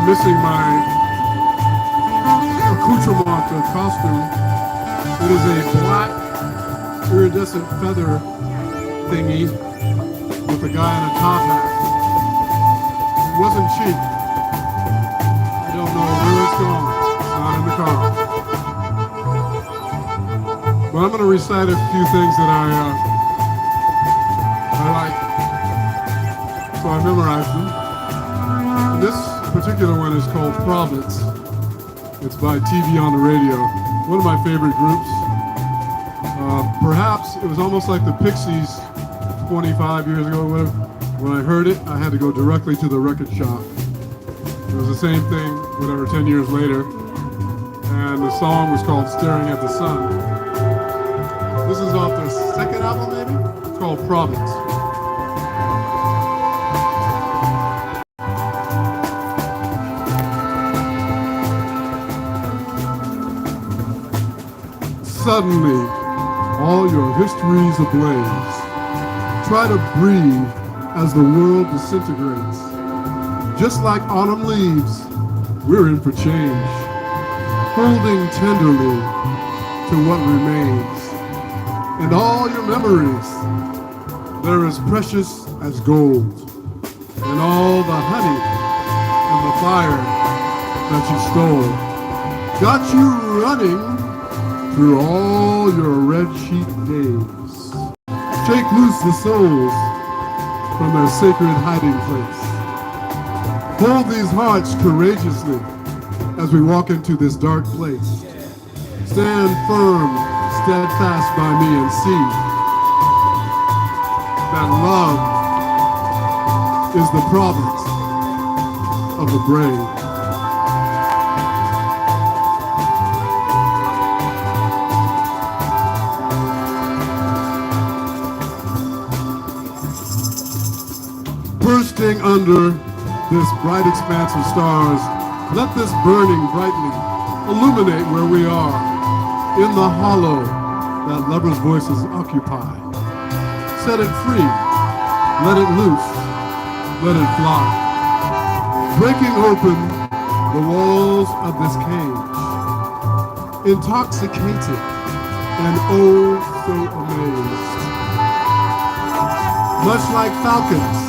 missing my accoutrement or costume. It is a black iridescent feather thingy with a guy in a top hat. It wasn't cheap. I don't know where it's gone. It's not in the car. But I'm going to recite a few things that I like. So I memorized them. And this particular one is called Province. It's by TV on the radio. One of my favorite groups. Perhaps it was almost like the Pixies 25 years ago or whatever. When I heard it, I had to go directly to the record shop. It was the same thing, whatever, 10 years later. And the song was called Staring at the Sun. This is off their second album, maybe? It's called Province. Suddenly, all your history's ablaze. Try to breathe as the world disintegrates. Just like autumn leaves, we're in for change. Holding tenderly to what remains. And all your memories, they're as precious as gold. And all the honey and the fire that you stole got you running through all your red sheet days. Shake loose the souls from their sacred hiding place. Hold these hearts courageously as we walk into this dark place. Stand firm, steadfast by me, and see that love is the province of the brave. Bursting under this bright expanse of stars, let this burning brightening illuminate where we are, in the hollow that lovers' voices occupy. Set it free, let it loose, let it fly. Breaking open the walls of this cage, intoxicated and oh so amazed. Much like falcons,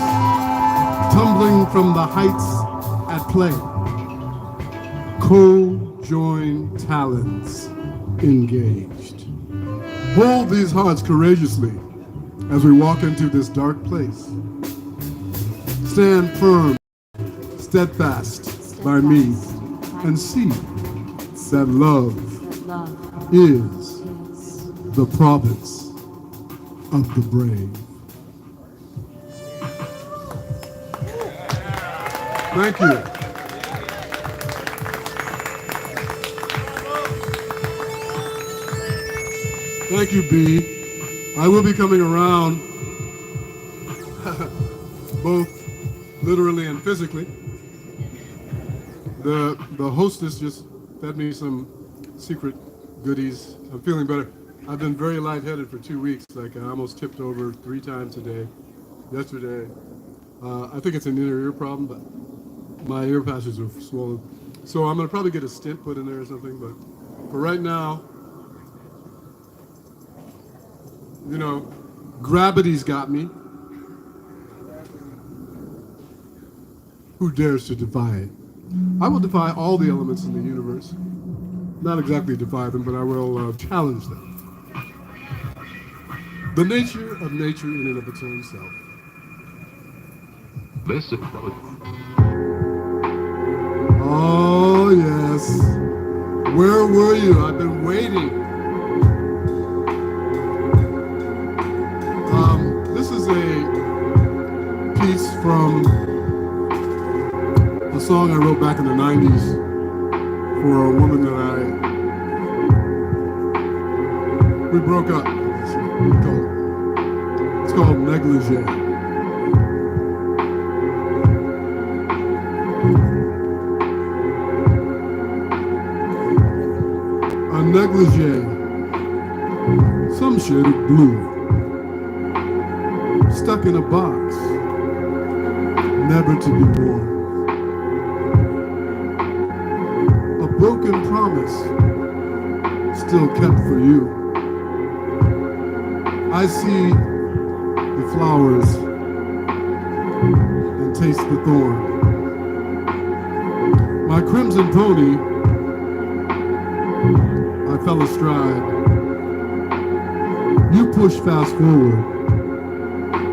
tumbling from the heights at play, co-joined talons engaged. Hold these hearts courageously as we walk into this dark place. Stand firm, steadfast by me, and see that love is the province of the brave. Thank you. Thank you, B. I will be coming around, both literally and physically. The hostess just fed me some secret goodies. I'm feeling better. I've been very lightheaded for 2 weeks. Like I almost tipped over 3 times a day. Yesterday, I think it's an inner ear problem, but my ear patches are swollen. So I'm gonna probably get a stent put in there or something, but for right now, you know, gravity's got me. Who dares to defy it? I will defy all the elements in the universe. Not exactly defy them, but I will challenge them. The nature of nature in and of its own self. This is Oh, yes. Where were you? I've been waiting. This is a piece from a song I wrote back in the 90s for a woman that we broke up. It's called Negligee. A negligee, some shade of blue, stuck in a box, never to be worn. broken promise still kept for you. I see the flowers and taste the thorn. My crimson pony, I fell astride. You push fast forward,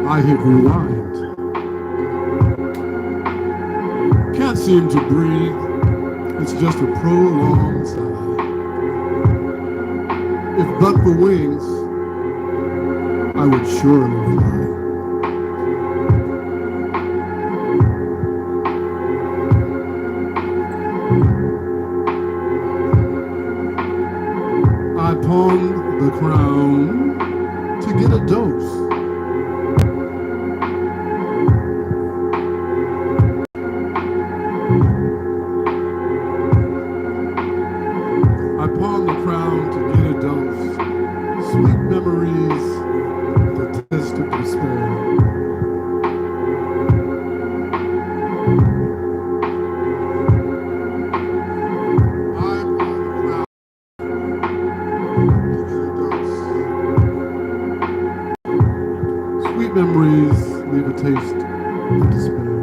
I hit rewind. Can't seem to breathe, it's just a prolonged sigh. If but for wings, I would surely fly. I pawned the crown to get a dose. I pawned the crown to get a dose. Sweet memories, the test of despair. I pawned the crown to get a dose. Sweet memories leave a taste of despair.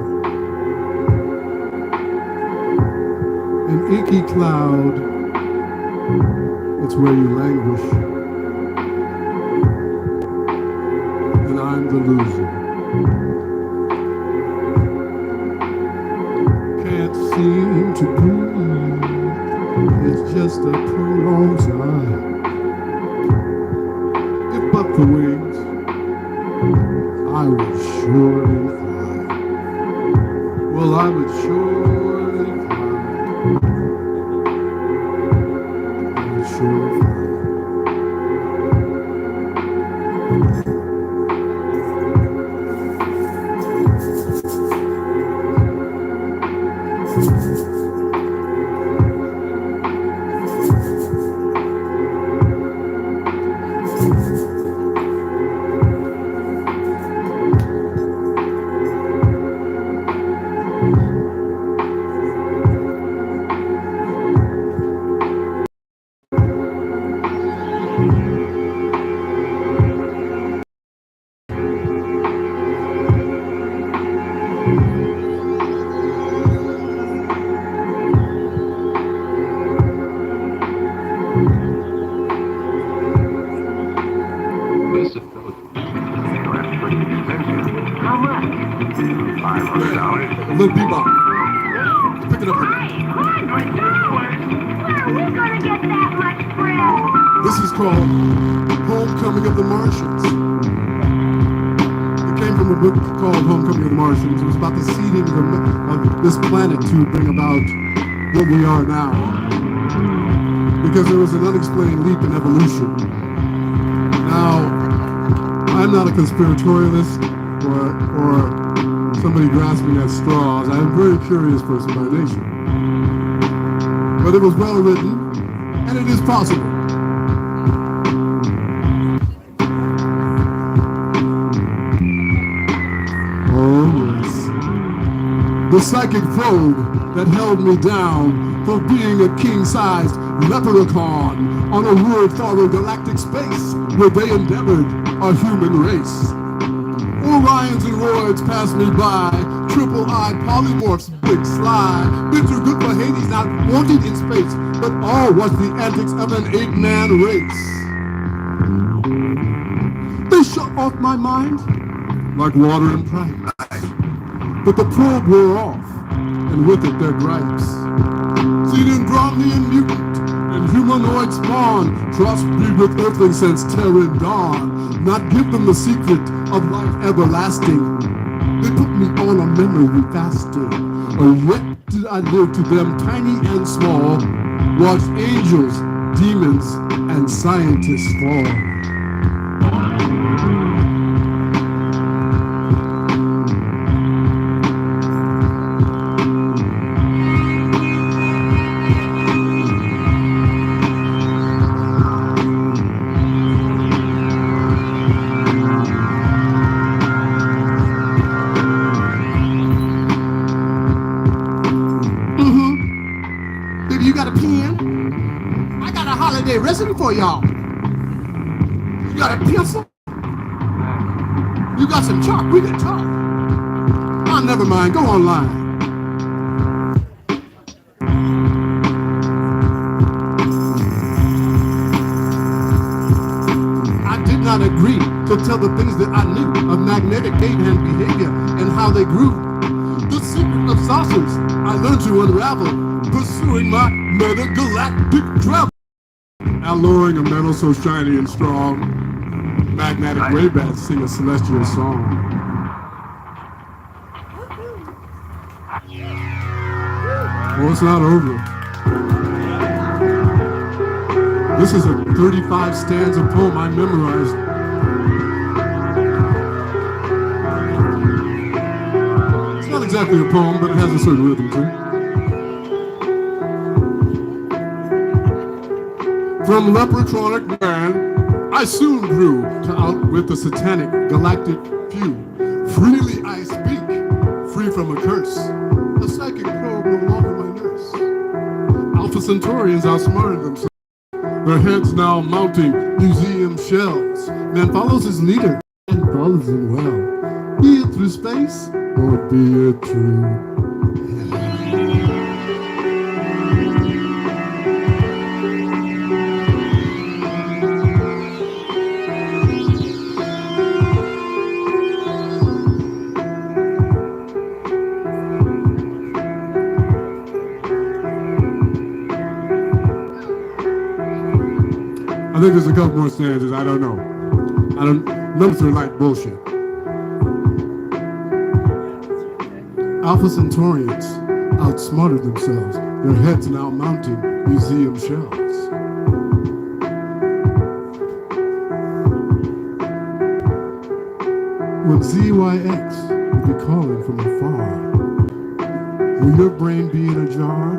An inky cloud, it's where you languish. And I'm the loser. Can't seem to breathe, it's just a prolonged sigh. If but for wings, I would surely fly. Well, I would surely fly. I would surely fly. Little bebop. Pick it up. $500? Where are we gonna get that much bread? This is called Homecoming of the Martians. It came from a book called Homecoming of the Martians. It was about the seeding of this planet to bring about what we are now. Because there was an unexplained leap in evolution. Now, I'm not a conspiratorialist or somebody grasping at straws. I'm a very curious person by nature. But it was well written, and it is possible. Oh yes. The psychic probe that held me down for being a king-sized leprechaun on a world far in galactic space where they endeavored a human race. Orions and roids passed me by, triple-eyed polymorphs, big sly, bids are good for Hades, not wanted in space, but all was the antics of an ape-man race. They shut off my mind like water and pipes, but the probe wore off, and with it their gripes. Xenodromnian mutant and humanoid spawn, trust me with earthling since terran dawn, not give them the secret of life everlasting. They put me on a memory fasting, or yet did I live to them tiny and small, watch angels, demons, and scientists fall. Baby, you got a pen? I got a holiday recipe for y'all. You got a pencil? You got some chalk? We can talk. Oh, never mind. Go online. I did not agree to tell the things that I knew of magnetic gait and behavior and how they grew. The secret of saucers I learned to unravel, pursuing my metagalactic travel. Alluring a metal so shiny and strong, magnetic wave bats sing a celestial song. Well, it's not over. This is a 35 stanza poem I memorized. It's not exactly a poem, but it has a certain rhythm to it. From leprechaunic man, I soon grew to outwit the satanic galactic few. Freely I speak, free from a curse. A psychic probe no longer my nurse. Alpha Centaurians outsmarted themselves. Their heads now mounting museum shelves. Man follows his leader and follows him well. Be it through space or be it true. I think there's a couple more stanzas. I don't know. Numbers are like bullshit. Alpha Centaurians outsmarted themselves. Their heads now mounting museum shelves. When ZYX will be calling from afar, will your brain be in a jar?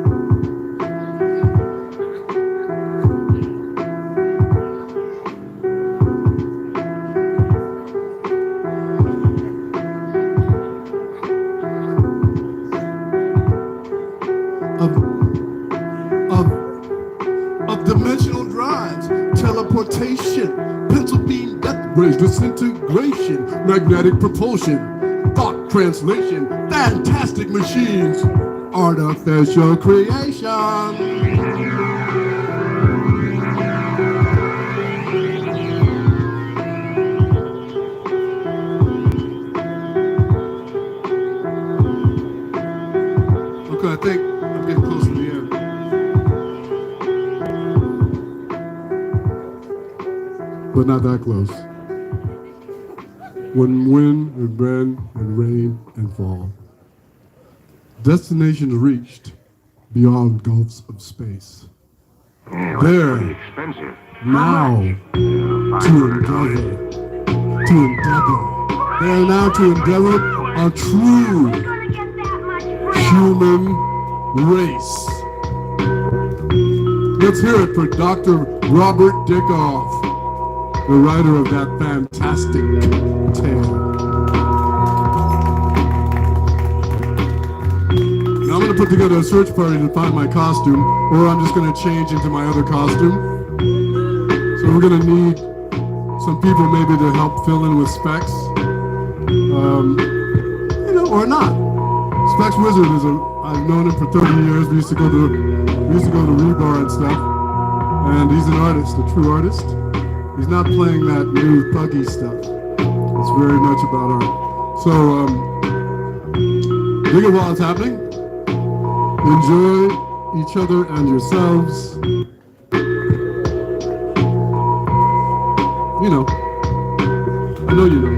Of dimensional drives, teleportation, pencil beam death rays, disintegration, magnetic propulsion, thought translation, fantastic machines, artificial creation. Okay, I think I'm getting close to the end. But not that close. When wind and bend and rain and fall, destinations reached beyond gulfs of space. There, now, to endeavor. They are now to endeavor a true human race. Let's hear it for Dr. Robert Dickoff, the writer of that fantastic tale. Now I'm going to put together a search party to find my costume, or I'm just going to change into my other costume. So we're going to need some people maybe to help fill in with Specs, or not. Specs Wizard I've known him for 30 years. We used to go to Rebar and stuff, and he's an artist, a true artist. He's not playing that new thuggy stuff. It's very much about art. So, dig it while it's happening. Enjoy each other and yourselves. You know. I know you know.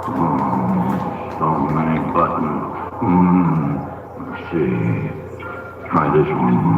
So many buttons. Let's see. Try this one.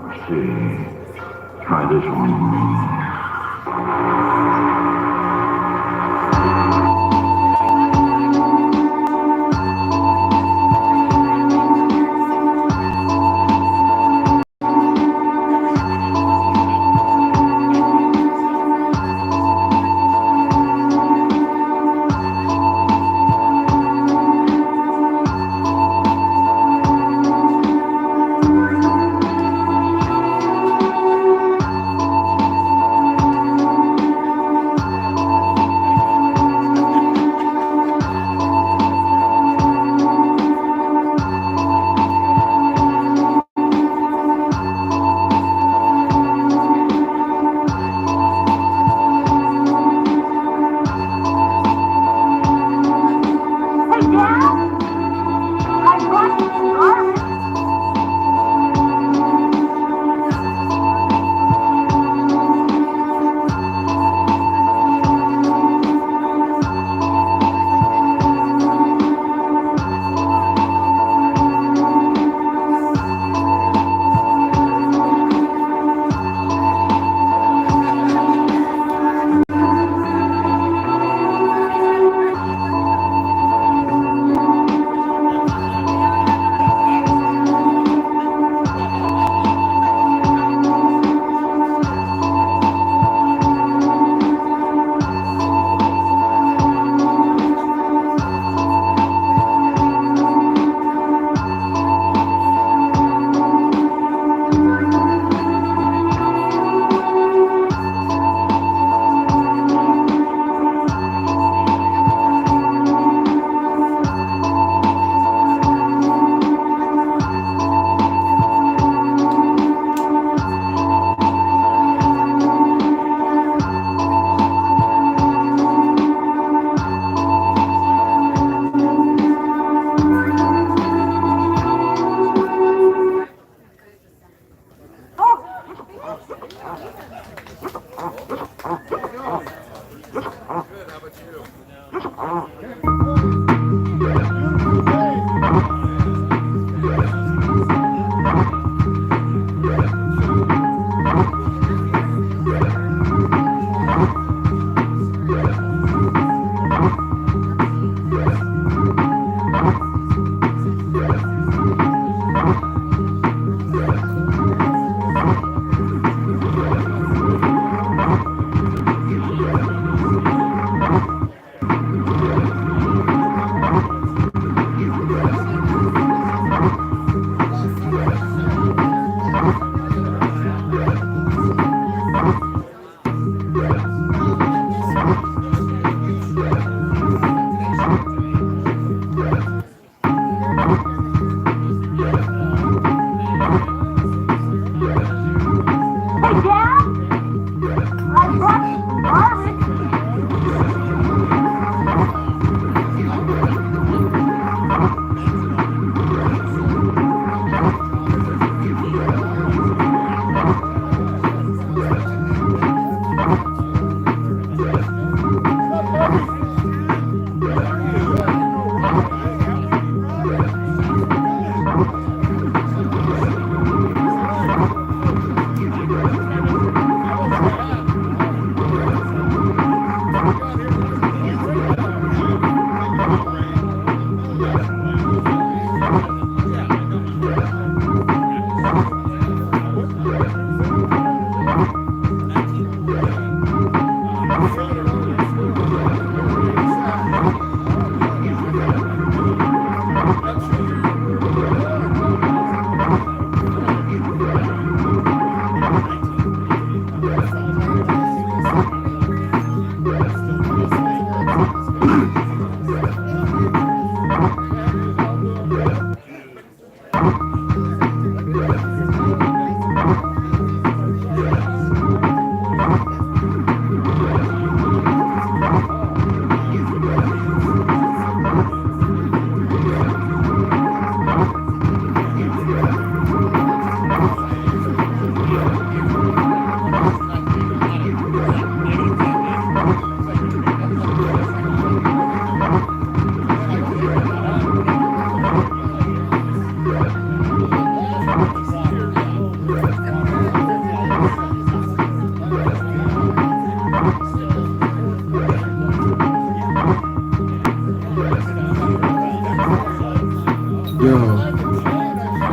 Let's see. Try this one.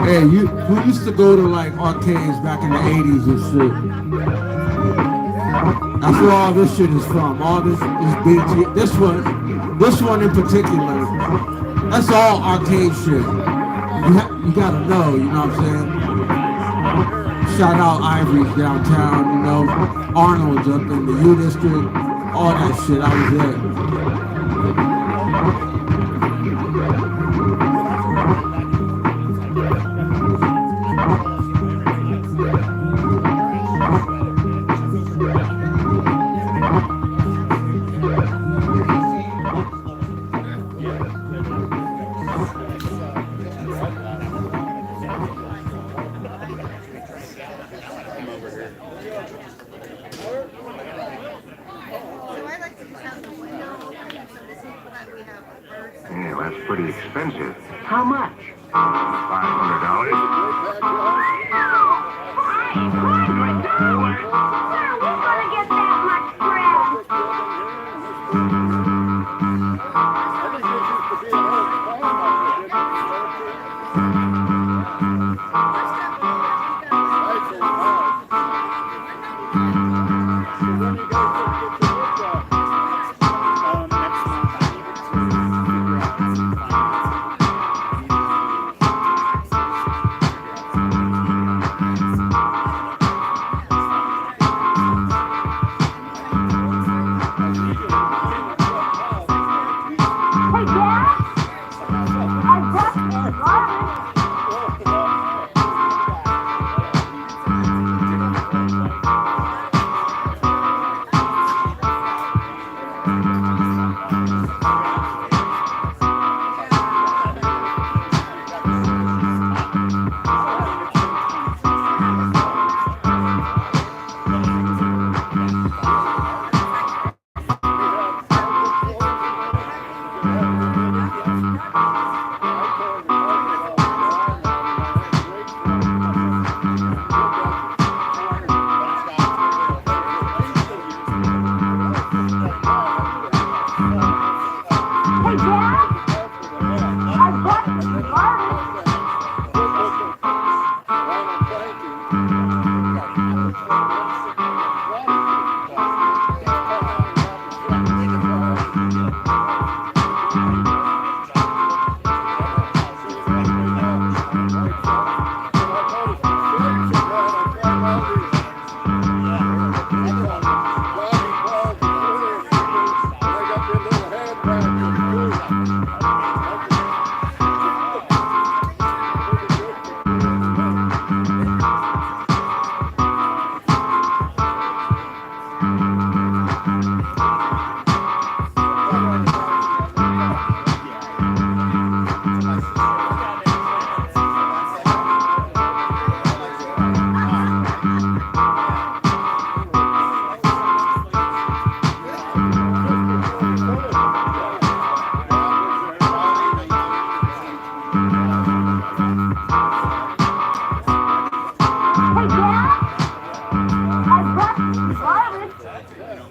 Hey, who used to go to like arcades back in the 80s and shit? That's where all this shit is from. All this BT, this one in particular. That's all arcade shit. You gotta know, you know what I'm saying? Shout out Ivory's downtown, you know, Arnold's up in the U District, all that shit. I was there. Yeah, that's pretty expensive. How much? $500. Where are we gonna get that much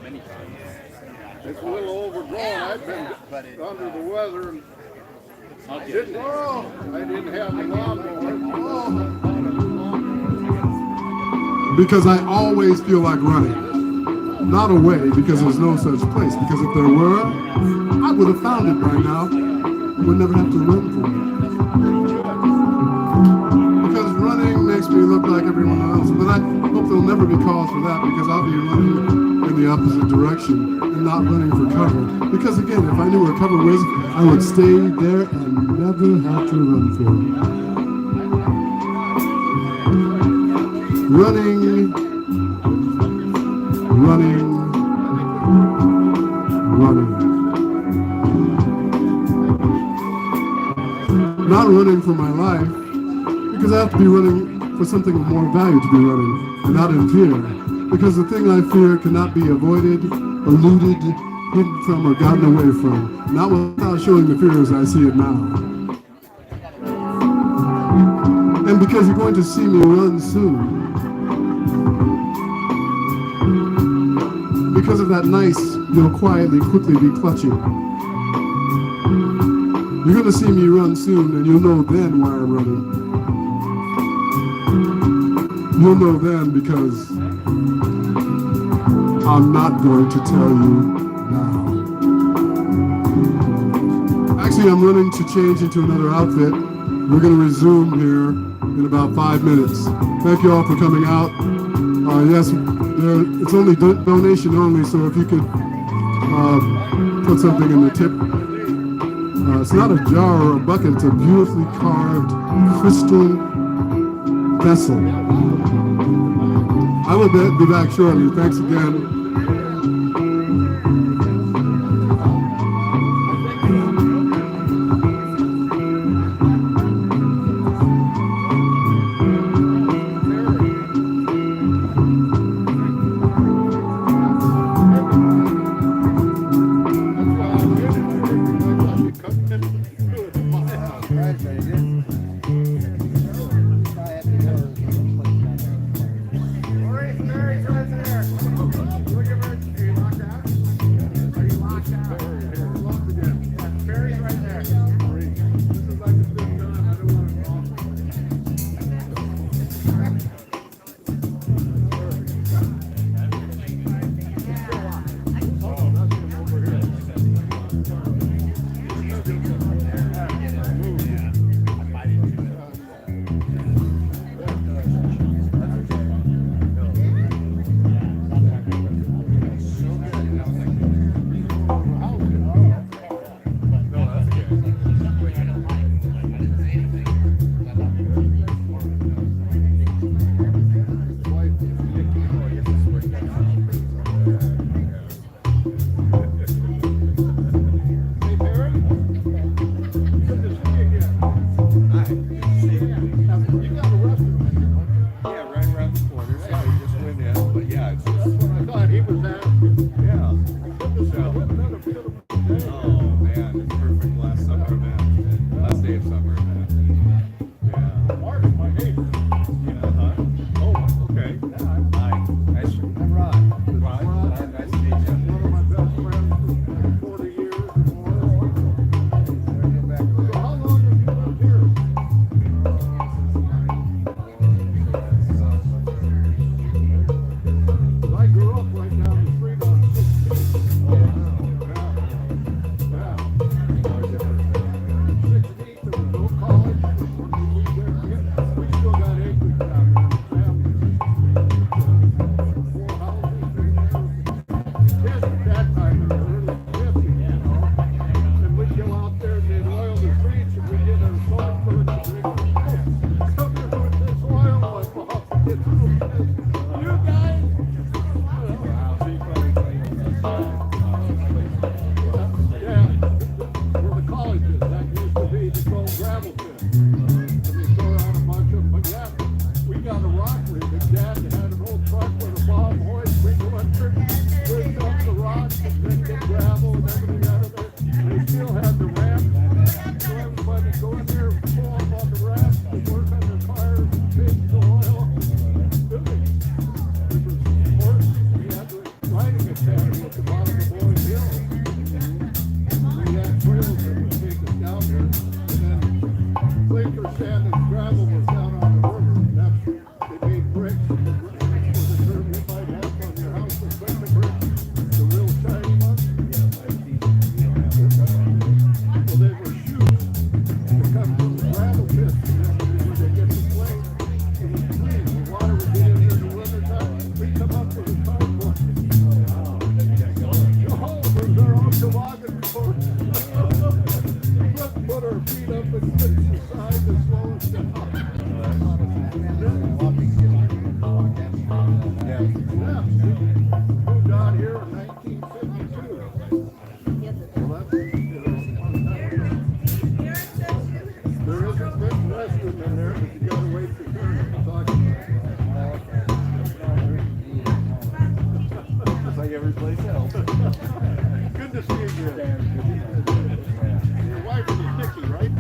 It's a little overgrown. I've been under the weather and I didn't have the lawnmower. Because I always feel like running. Not away, because there's no such place. Because if there were, I would have found it by now. Would never have to run for it. Because running makes me look like everyone else. But I hope there'll never be cause for that, because I'll be running in the opposite direction and not running for cover. Because again, if I knew where cover was, I would stay there and never have to run for it. Running, not running for my life, because I have to be running for something of more value to be running, and not in fear. Because the thing I fear cannot be avoided, eluded, hidden from, or gotten away from. Not without showing the fear as I see it now. And because you're going to see me run soon. Because of that nice, you'll quietly, quickly be clutching. You're going to see me run soon, and you'll know then why I'm running. You'll know then because I'm not going to tell you now. Actually, I'm running to change into another outfit. We're going to resume here in about 5 minutes. Thank you all for coming out. Yes, it's only donation only, so if you could put something in the tip. It's not a jar or a bucket, it's a beautifully carved crystal vessel. I will be back shortly. Thanks again. town at the bottom of Boyd Hill. We had trails that would take us down there, and then clinker, sand, and gravel was down on the river. And that's, they made bricks. For the term you might have on your house, the clinker bricks, the real shiny ones. Well, they were shoots that come from the gravel pits, and then when they get to flame, it was clean. The water would get in there in the wintertime. We'd come up with a cardboard. Oh, they're all toboggan course. Let's put our feet up and fix the side to slow us down. Yeah, moved out here in 1952. Well, that's, there isn't much western in there, but you gotta wait for turn to talk about it. Just like every place else. Good to see you again. Your wife is Nikki, right?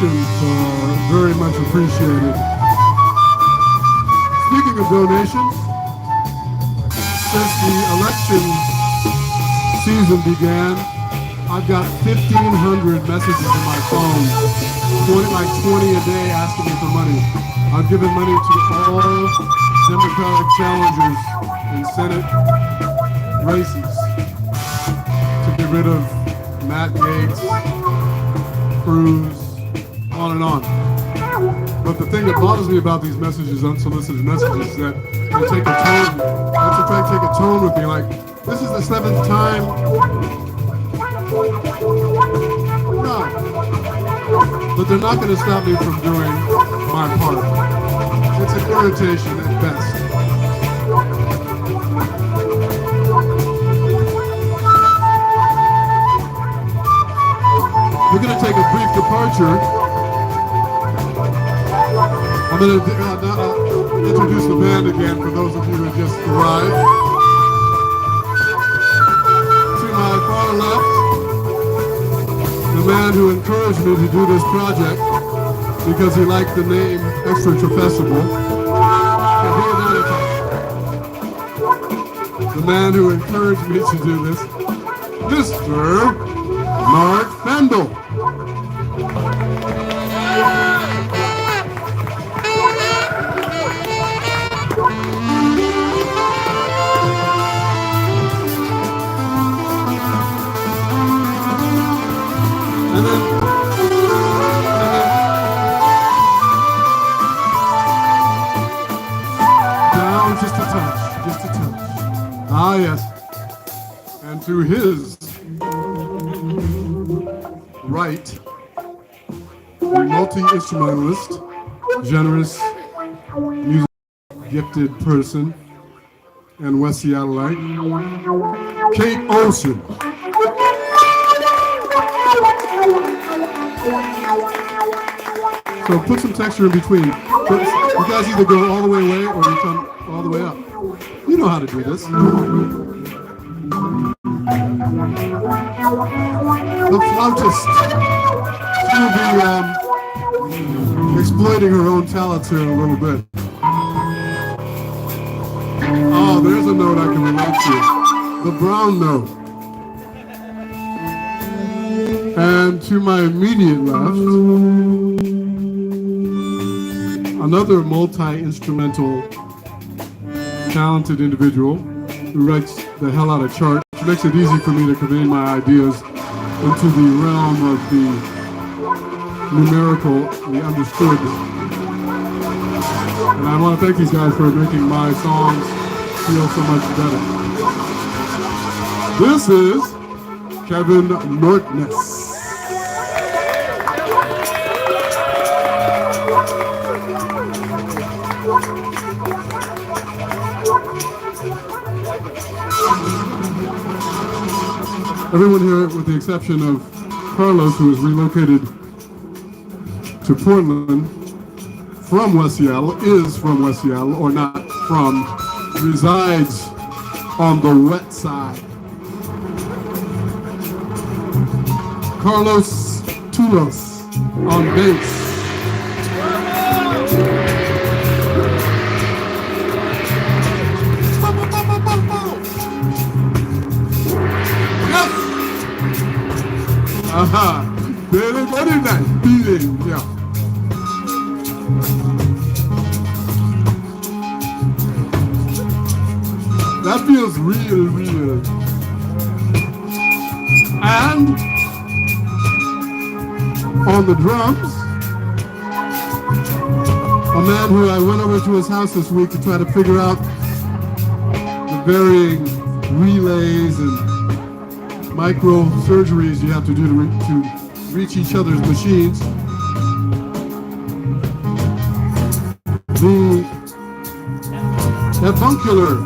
donations are very much appreciated. Speaking of donations, since the election season began, I've got 1,500 messages in my phone, 20 a day asking me for money. I've given money to all Democratic challengers in Senate races to get rid of Matt Gaetz, Cruz, on and on. But the thing that bothers me about these messages, unsolicited messages, is that they take a tone, they try to take a tone with me like, this is the 7th time. No. But they're not going to stop me from doing my part. It's an irritation at best. We're going to take a brief departure. I'm going to introduce the band again for those of you who just arrived. To my far left, the man who encouraged me to do this project because he liked the name Extra Trefestival. The man who encouraged me to do this, Mr. Marc Fendel. Down just a touch. Ah, yes. And to his right, the multi-instrumentalist, generous, music gifted person, and West Seattleite, Kate Olson. So put some texture in between. You guys either go all the way away or you come all the way up. You know how to do this. The flautist. She'll be exploiting her own talents here in a little bit. Oh, there's a note I can relate to. The brown note. And to my immediate left, another multi-instrumental, talented individual who writes the hell out of charts. It makes it easy for me to convey my ideas into the realm of the numerical, the understood. And I want to thank these guys for making my songs feel so much better. This is Kevin Nortness. Everyone here, with the exception of Carlos, who is relocated to Portland from West Seattle, is from West Seattle, or not from, resides on the wet side. Carlos Tulloss on bass. Aha, very, very nice feeling, yeah. That feels real, real. And on the drums, a man who I went over to his house this week to try to figure out the varying relays and micro surgeries you have to do to reach each other's machines. The avuncular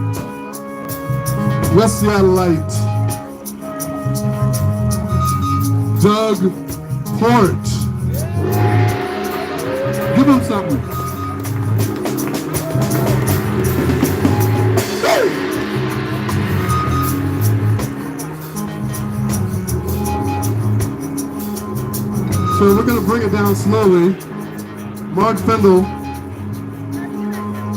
West Seattleite Doug Port. Give him something. So we're going to bring it down slowly. Marc Fendel,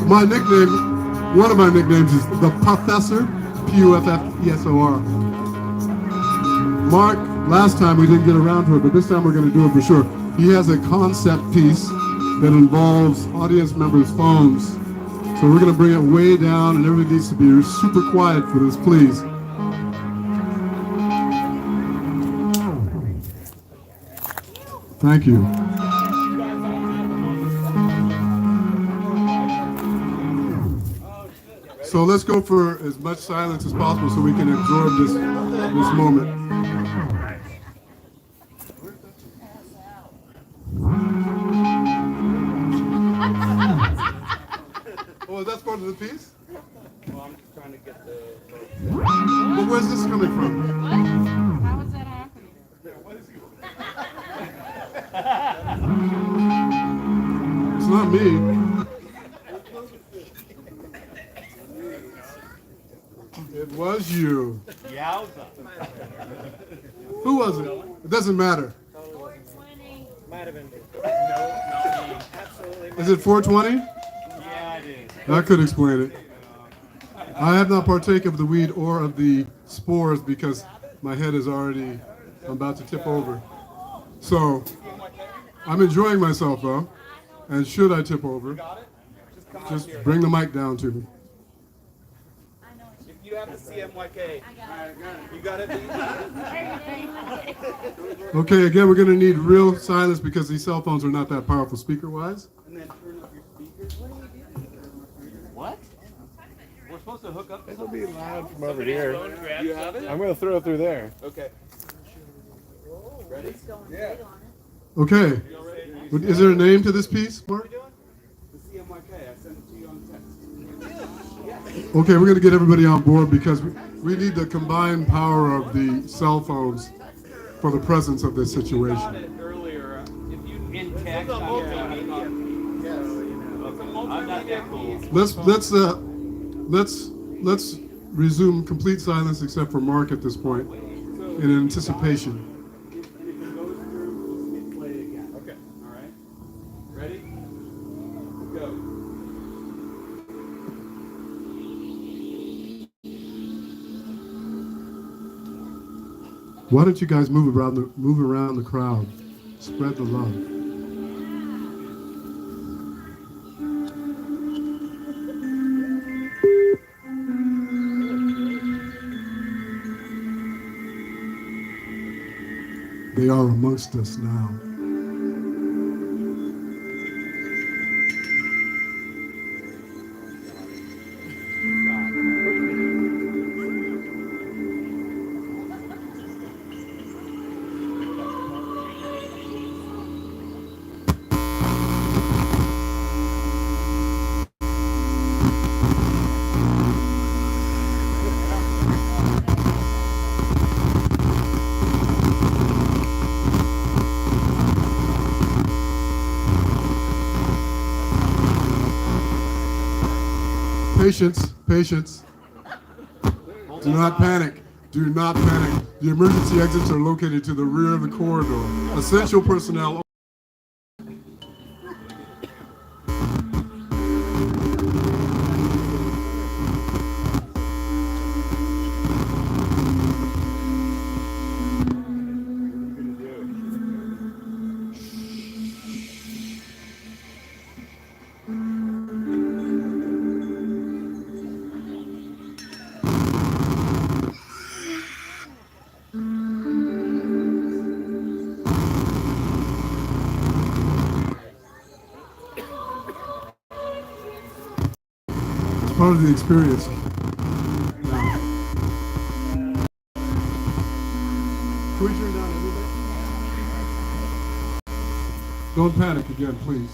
my nickname, one of my nicknames is the Professor, Puffesor. Mark, last time we didn't get around to it, but this time we're going to do it for sure. He has a concept piece that involves audience members' phones. So we're going to bring it way down, and everybody needs to be super quiet for this, please. Thank you. So let's go for as much silence as possible so we can absorb this moment. Oh, that's part of the piece? Well, I'm just trying to get the... But where's this coming from? How is that happening? It's not me. It was you. Yowza. Who was it? It doesn't matter. 420. Might have been me. No, not me. Absolutely. Is it 420? Yeah, it is. That could explain it. I have not partaken of the weed or of the spores because my head is already, I'm about to tip over. So, I'm enjoying myself though. And should I tip over, just bring the mic down to me. If you have the CMYK, you got it? Okay, again, we're going to need real silence because these cell phones are not that powerful speaker-wise. And then turn up your speakers. What? We're supposed to hook up. It'll be loud from over here. Do you have it? I'm going to throw it through there. Okay. Ready? Yeah. Okay. Is there a name to this piece, Mark? The CMYK. I sent it to you on text. Okay, we're going to get everybody on board because we need the combined power of the cell phones for the presence of this Got situation. it earlier. If you in text, I'm not that cool. Let's resume complete silence except for Mark at this point in anticipation. And if it goes through, we'll hit play again. Okay. All right. Ready? Go. Why don't you guys move around the crowd? Spread the love. They are amongst us now. Patience. Do not panic. Do not panic. The emergency exits are located to the rear of the corridor. Essential personnel. Part of the experience. Can we turn down everything? Don't panic again, please.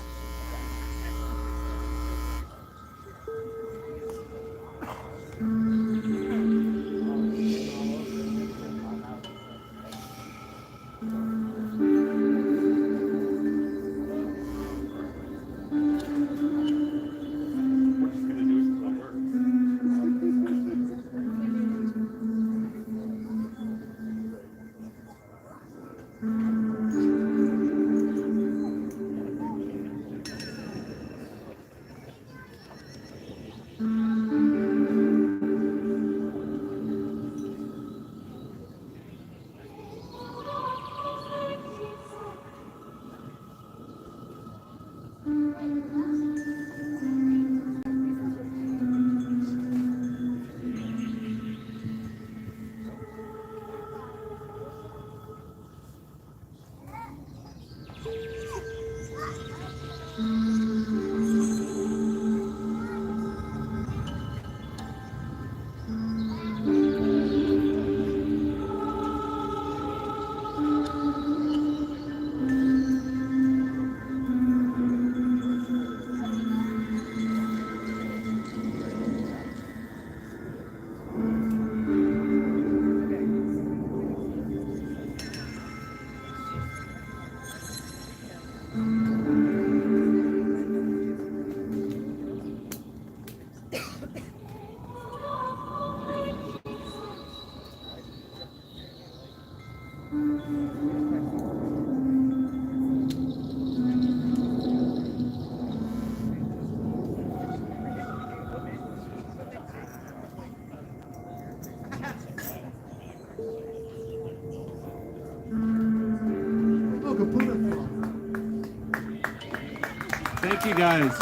Thank you, guys.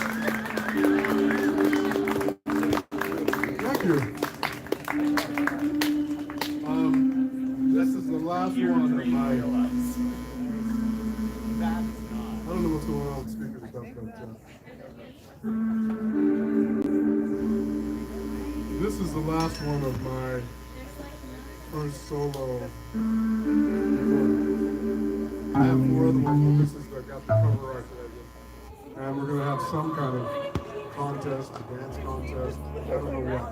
Thank you. This is the last one of my. I don't know what's going on with speakers and stuff, but this is the last one of my first solo recording. I have 4 other ones, but this is I got the cover art that I did. And we're gonna have some kind of contest, a dance contest, I don't know what.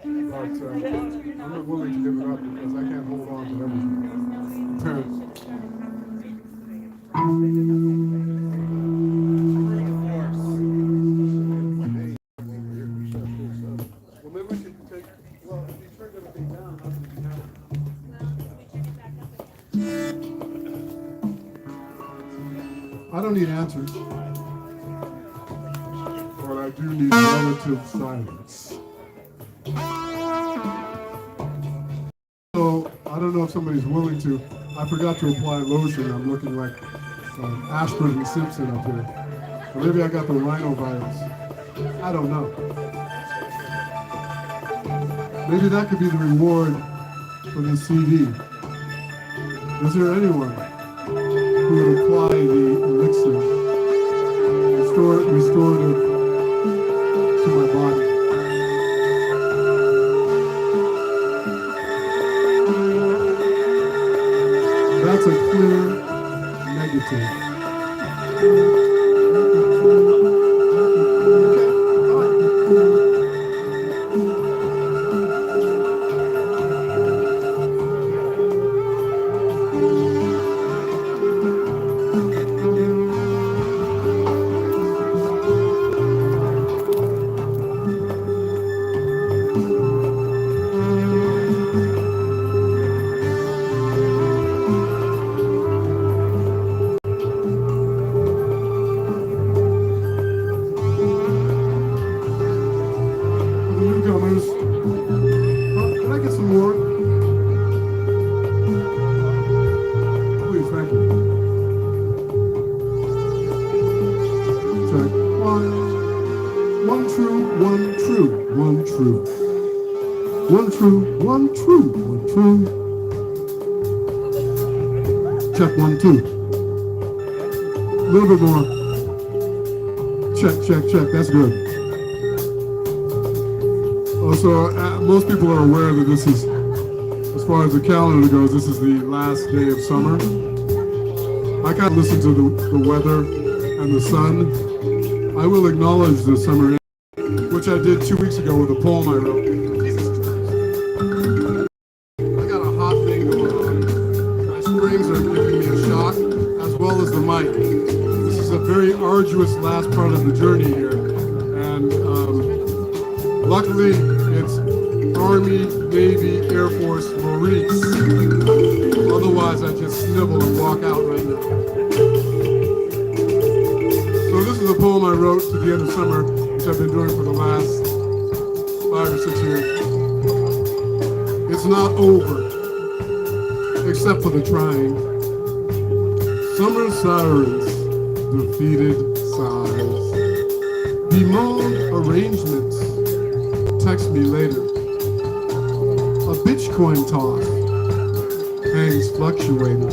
But I'm not willing to give it up because I can't hold on to everything. Well, maybe we should take, well, if you turned everything down, how would you have it? I don't need answers, but I do need relative silence. So, I don't know if somebody's willing to. I forgot to apply lotion. I'm looking like Ashford and Simpson up here. Or maybe I got the rhinovirus. I don't know. Maybe that could be the reward for the CD. Is there anyone who would apply the elixir, restorative to my body? That's a clear negative. Newcomers, can I get some more? Please, thank you. Check. One true, one true, one true. One true, one true, one true. Check 1, 2. A little bit more. Check, check, check. That's good. So most people are aware that this is, as far as the calendar goes, this is the last day of summer. I kind of listen to the weather and the sun. I will acknowledge the summer, which I did 2 weeks ago with a poem I wrote. I got a hot thing going on. My springs are giving me a shock, as well as the mic. This is a very arduous last part of the journey here. And luckily, it's Army, Navy, Air Force, Maurice. Otherwise, I'd just snivel and walk out right now. So this is a poem I wrote to the end of summer, which I've been doing for the last 5 or 6 years. It's not over, except for the trying. Summer sirens, defeated sighs, bemoaned arrangements. Text me later. A Bitcoin toss hangs fluctuating.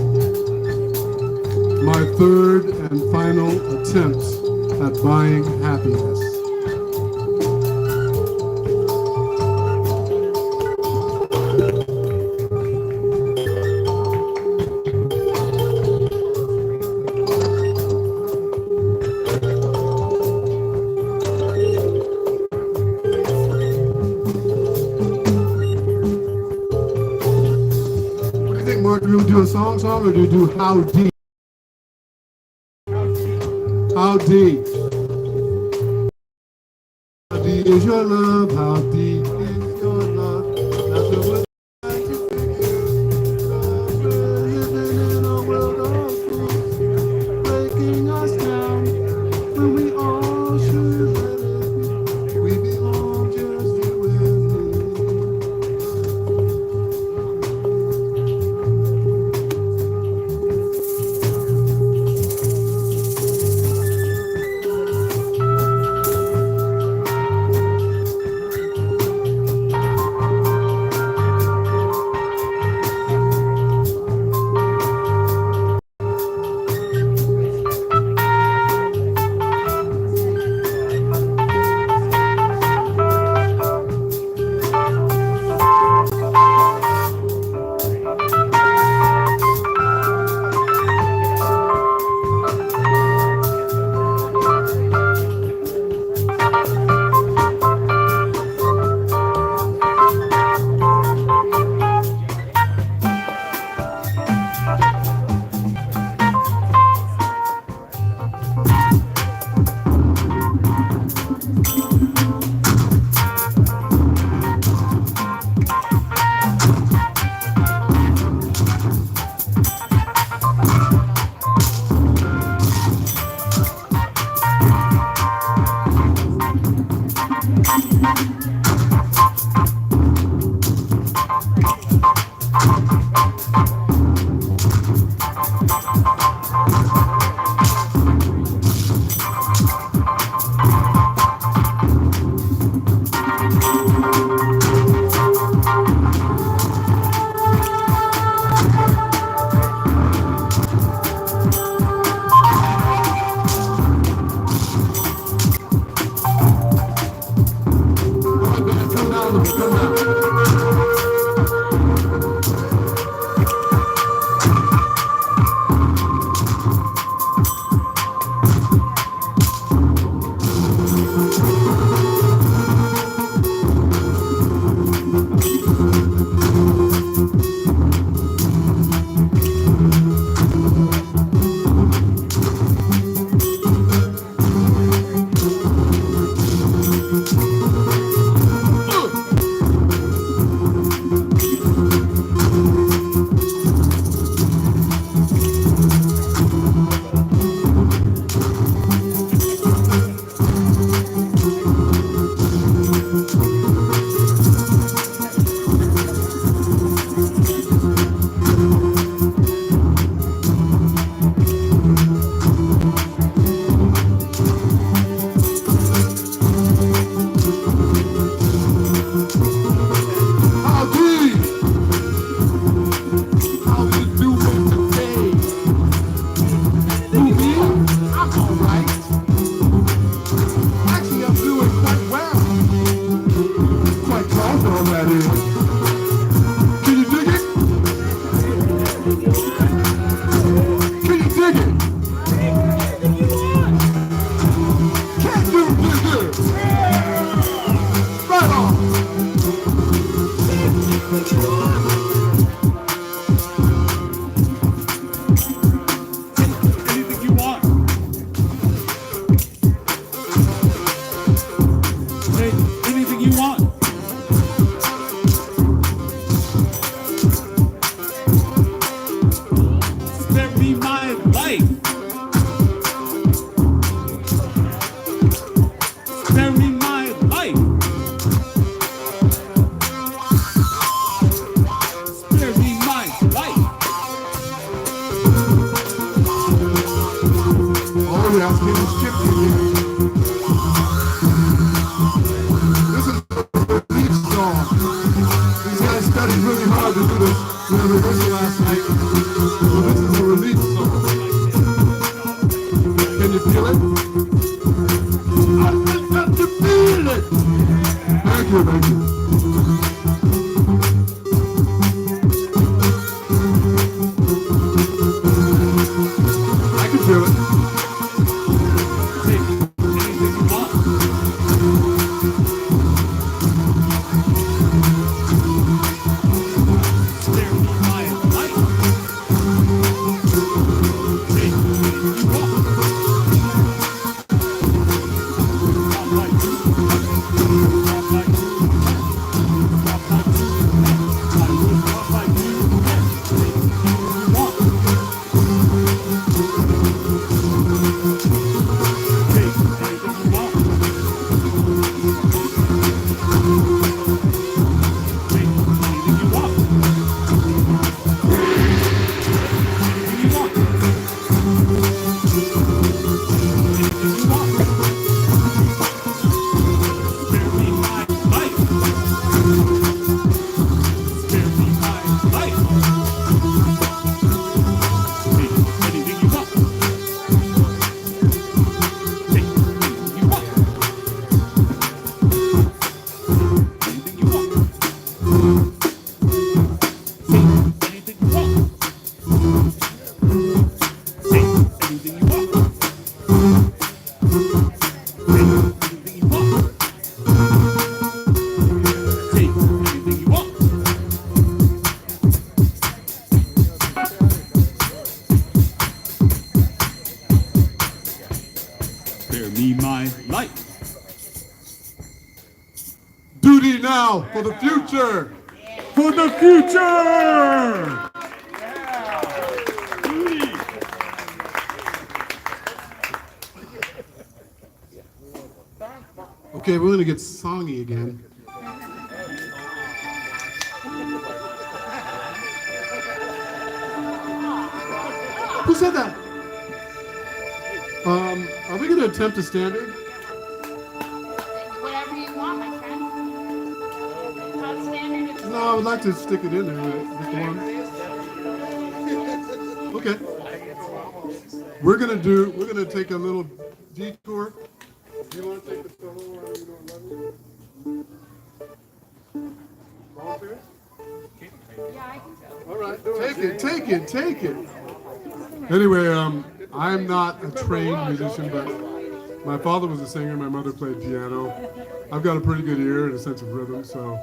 My third and final attempt at buying happiness. Mark, do you do a song or do you do how deep? How deep? How deep is your love? How deep is your love? That's the way I like to fix it. Living in a world of fools, breaking us down when we all should let it be. We belong just you and me. Duty now for the future. For the future! Okay, we're gonna get songy again. Who said that? Are we gonna attempt a standard? Whatever you want, my friend. Not standard. It's No, I would like to stick it in there. Just one. Okay. We're gonna take a little detour. Do you want to take the solo or you don't love me? Volunteers? yeah, I can tell. All right, take it. Anyway, I'm not a trained musician, but my father was a singer. My mother played piano. I've got a pretty good ear and a sense of rhythm, so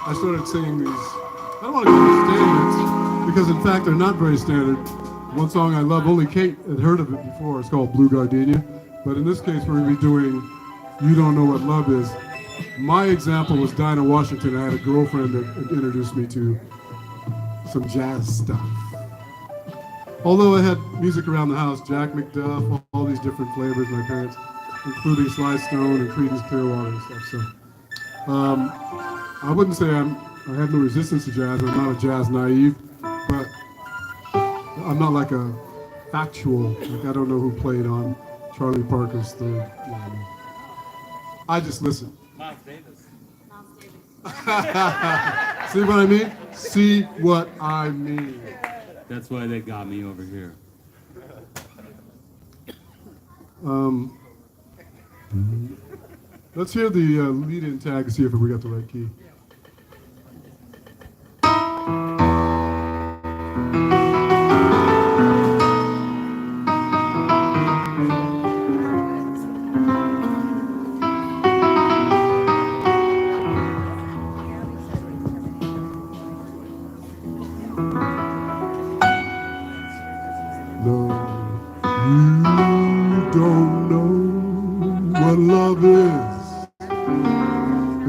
I started singing these. I don't want to call them standards because, in fact, they're not very standard. One song I love, only Kate had heard of it before. It's called Blue Gardenia, but in this case, we're going to be doing "You Don't Know What Love Is." My example was Dinah Washington. I had a girlfriend that introduced me to some jazz stuff. Although I had music around the house, Jack McDuff, all these different flavors, my parents, including Sly Stone and Creedence Clearwater and stuff. So I wouldn't say I have no resistance to jazz. I'm not a jazz naive, but I'm not like a factual, like I don't know who played on Charlie Parker's third. I just listen. Miles Davis. See what I mean? See what I mean. That's why they got me over here. Let's hear the lead-in tag and see if we got the right key.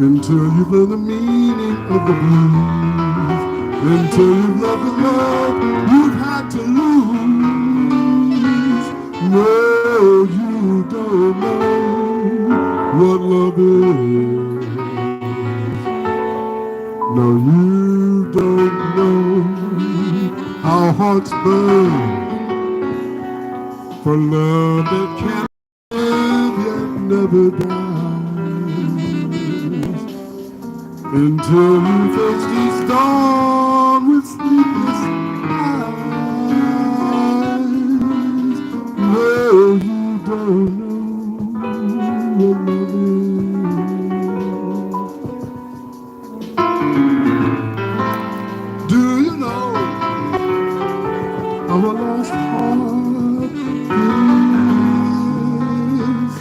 Until you've learned the meaning of the blues, until you've loved the love you've had to lose. No, you don't know what love is. No, you don't know how hearts burn for love that can't live yet never die. Until you face this dawn with sleepless eyes. No, you don't know what love is. Do you know how a lost heart is?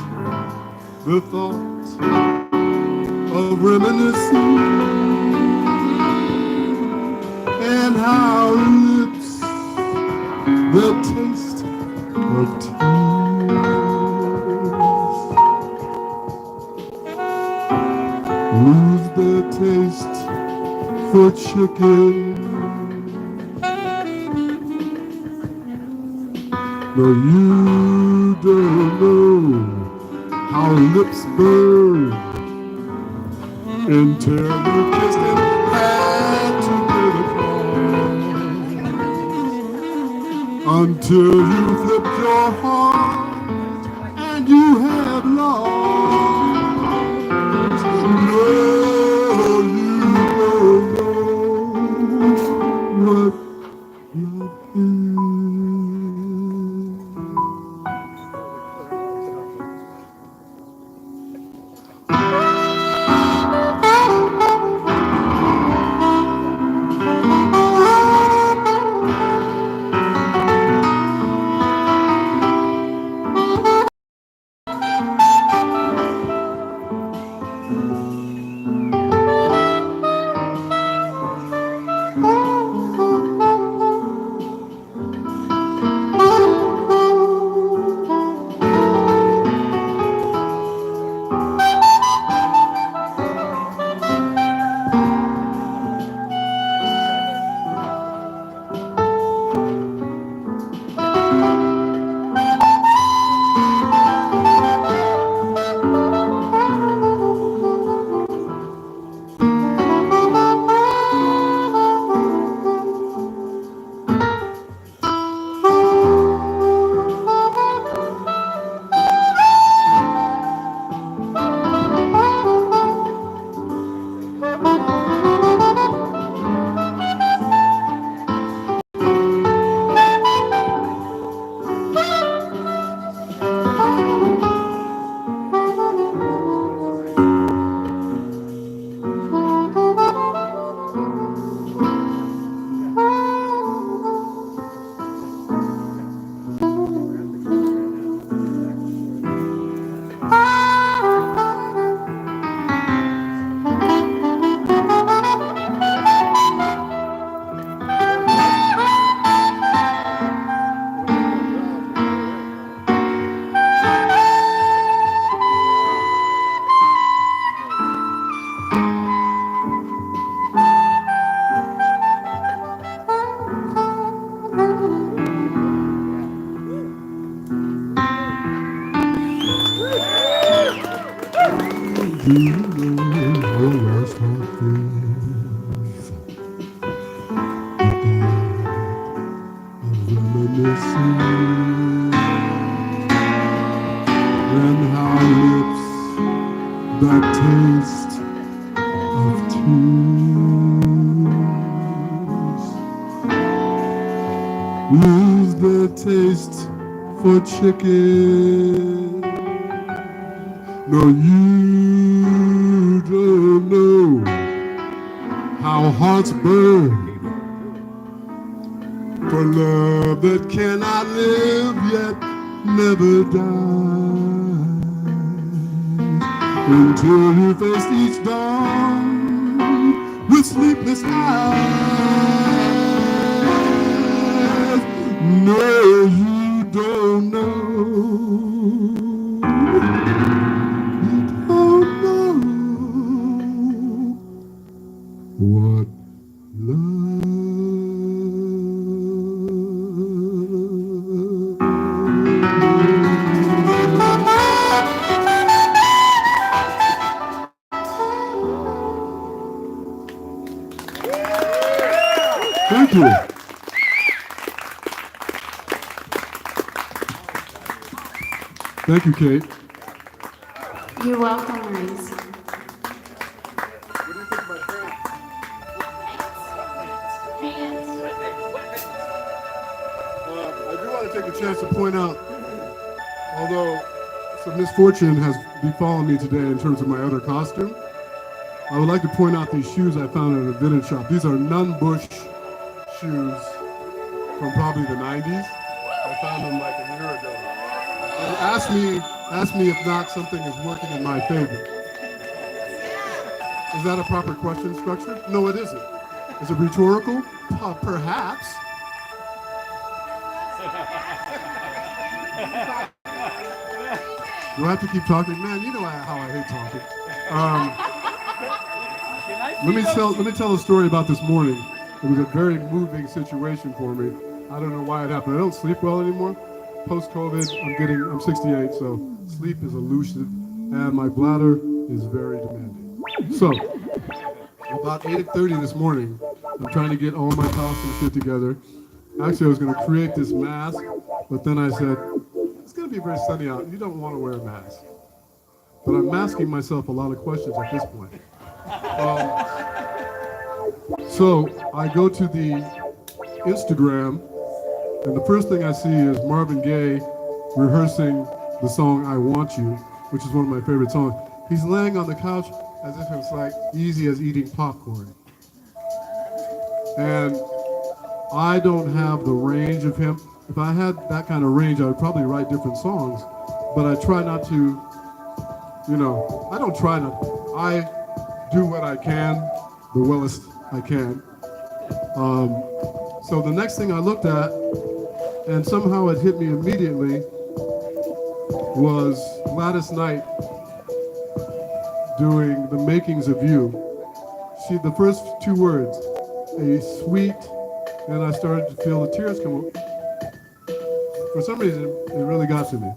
The thought of reminiscing and how lips that taste of tears lose their taste for chicken. No, you don't know how lips burn until you kissed and had to pay the cost. Until you flipped your heart and you have lost. No, you don't know what love is. Do you know how lost heart feels at the end of reminiscing, and how lips that taste of tears lose their taste for chicken? No, you don't know how hearts burn for love that cannot live yet never dies, until you face each dawn with sleepless eyes. No, you don't know. What love? Thank you. Thank you, Kate. You're welcome, Maurice. I do want to take a chance to point out, although some misfortune has befallen me today in terms of my other costume, I would like to point out these shoes I found at a vintage shop. These are Nunn-Bush shoes from probably the 90s. I found them like a year ago. And ask me if not something is working in my favor. Is that a proper question structure? No, it isn't. Is it rhetorical? Perhaps. Do I have to keep talking? Man, you know how I hate talking. Let me tell a story about this morning. It was a very moving situation for me. I don't know why it happened. I don't sleep well anymore. Post-COVID, I'm 68, so sleep is elusive, and my bladder is very demanding. So, about 8:30 this morning, I'm trying to get all my costume shit together. Actually, I was going to create this mask, but then I said, it's going to be very sunny out. You don't want to wear a mask. But I'm asking myself a lot of questions at this point. So I go to the Instagram, and the first thing I see is Marvin Gaye rehearsing the song I Want You, which is one of my favorite songs. He's laying on the couch as if it's like easy as eating popcorn. And I don't have the range of him. If I had that kind of range, I would probably write different songs, but I try not to, I don't try not, I do what I can, the wellest I can. So the next thing I looked at, and somehow it hit me immediately, was Gladys Knight doing The Makings of You. The first two words, a sweet, and I started to feel the tears come up. For some reason, it really got to me.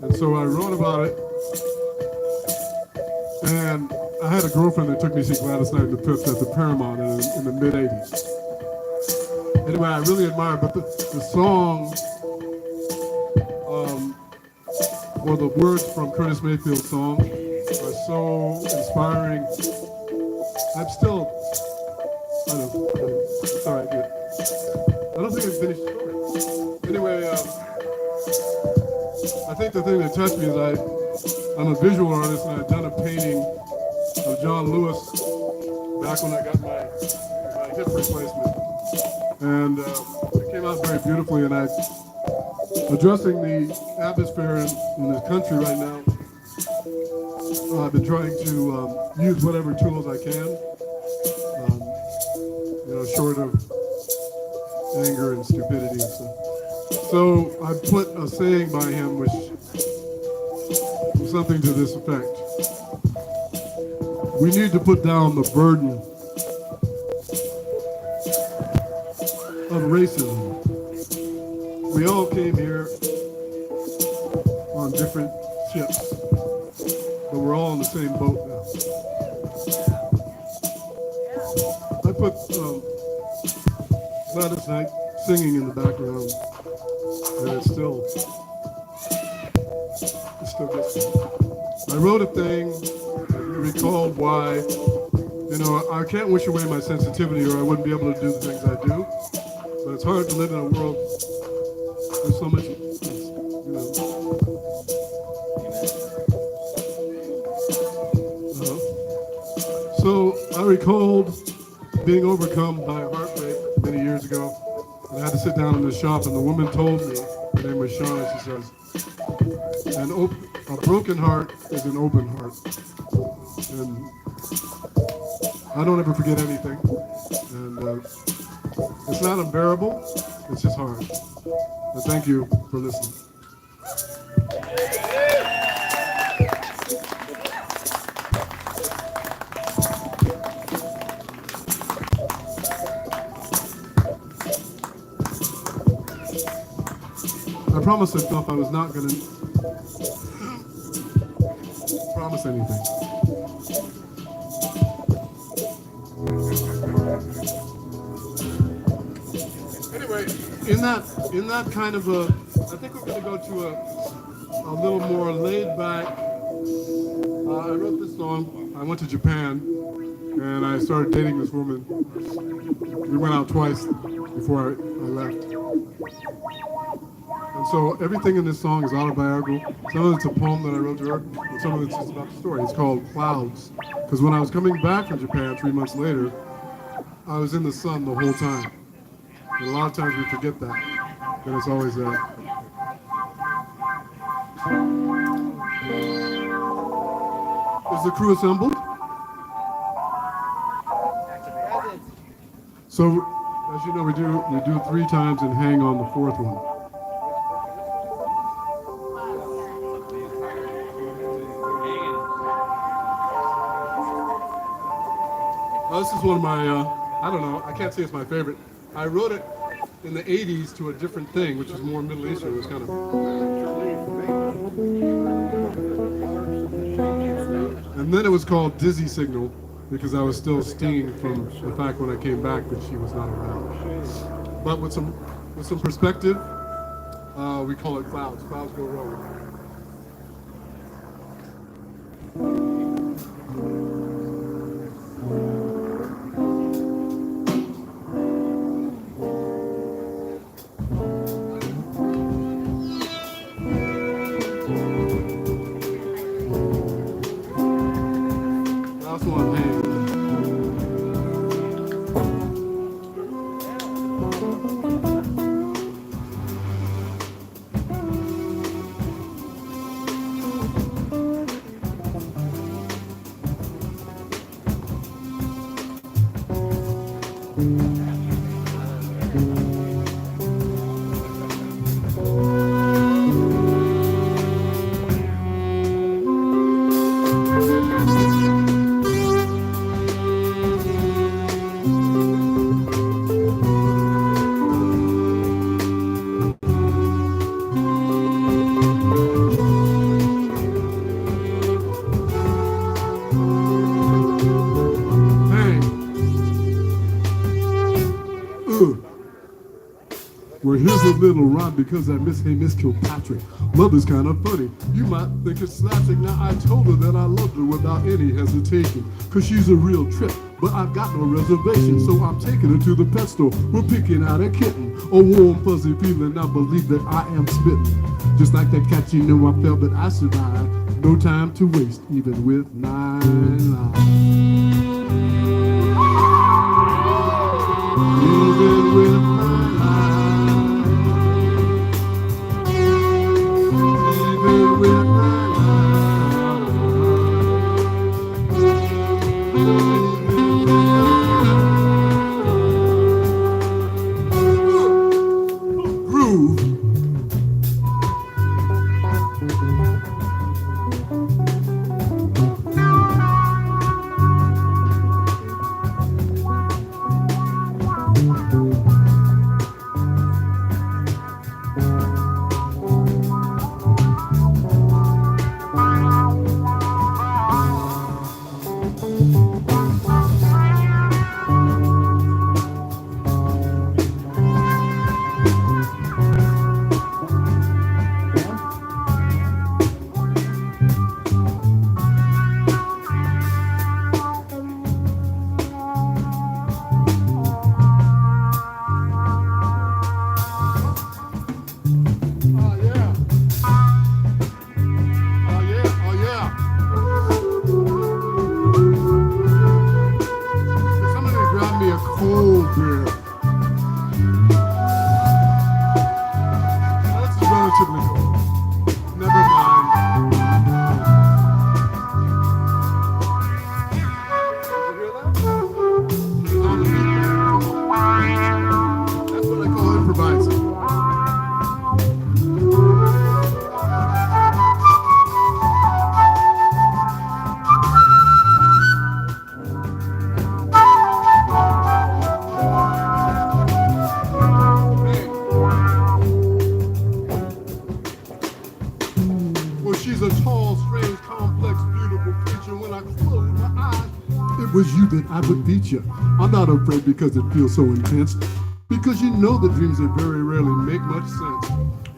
And so I wrote about it, and I had a girlfriend that took me to see Gladys Knight and the Pips at the Paramount in the mid-'80s. Anyway, I really admire, but the song, or the words from Curtis Mayfield's song are so inspiring. I'm still, it's all right, good. I don't think I've finished the story. Anyway, I think the thing that touched me is I'm a visual artist, and I'd done a painting of John Lewis back when I got my hip replacement. And it came out very beautifully, and addressing the atmosphere in the country right now, I've been trying to use whatever tools I can, short of anger and stupidity and stuff. So I put a saying by him, which was something to this effect. We need to put down the burden of racism. We all came here on different ships, but we're all in the same boat now. I put Gladys Knight singing in the background, and it still gets me. I wrote a thing, recalled why, you know, I can't wish away my sensitivity or I wouldn't be able to do the things I do, but it's hard to live in a world with so much, you know. So I recalled being overcome by heartbreak many years ago. And I had to sit down in the shop, and the woman told me, her name was Shauna, she says, a broken heart is an open heart. And I don't ever forget anything. And it's not unbearable, it's just hard. And thank you for listening. I promised myself I was not going to promise anything. Anyway, in that kind of a, I think we're going to go to a little more laid back. I wrote this song. I went to Japan and I started dating this woman. We went out twice before I left. And so everything in this song is autobiographical. Some of it's a poem that I wrote to her, and some of it's just about the story. It's called Clouds. Because when I was coming back from Japan 3 months later, I was in the sun the whole time. And a lot of times we forget that. And it's always there. Is the crew assembled? So, as you know, we do 3 times and hang on the 4th one. This is one of my, I don't know, I can't say it's my favorite. I wrote it in the 80s to a different thing, which is more Middle Eastern. It was kind of... And then it was called Dizzy Signal, because I was still stinging from the fact when I came back that she was not around. But with some perspective, we call it Clouds. Clouds go rolling. Well, here's a little rhyme because I miss Kilpatrick. Mother's kind of funny. You might think it's slapstick. Now I told her that I loved her without any hesitation. Cause she's a real trip, but I've got no reservation. So I'm taking her to the pet store. We're picking out a kitten. A warm, fuzzy feeling. I believe that I am spitting. Just like that cat, you know I felt that I survived. No time to waste, even with 9 lives. Even with 9 lives. was you, then I would beat you. I'm not afraid because it feels so intense. Because you know the dreams that very rarely make much sense.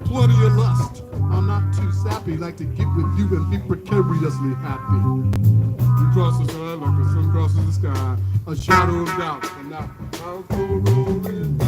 Plenty of lust. I'm not too sappy, like to get with you and be precariously happy. You cross the sun like the sun crosses the sky. A shadow of doubt, and now I'll go rolling.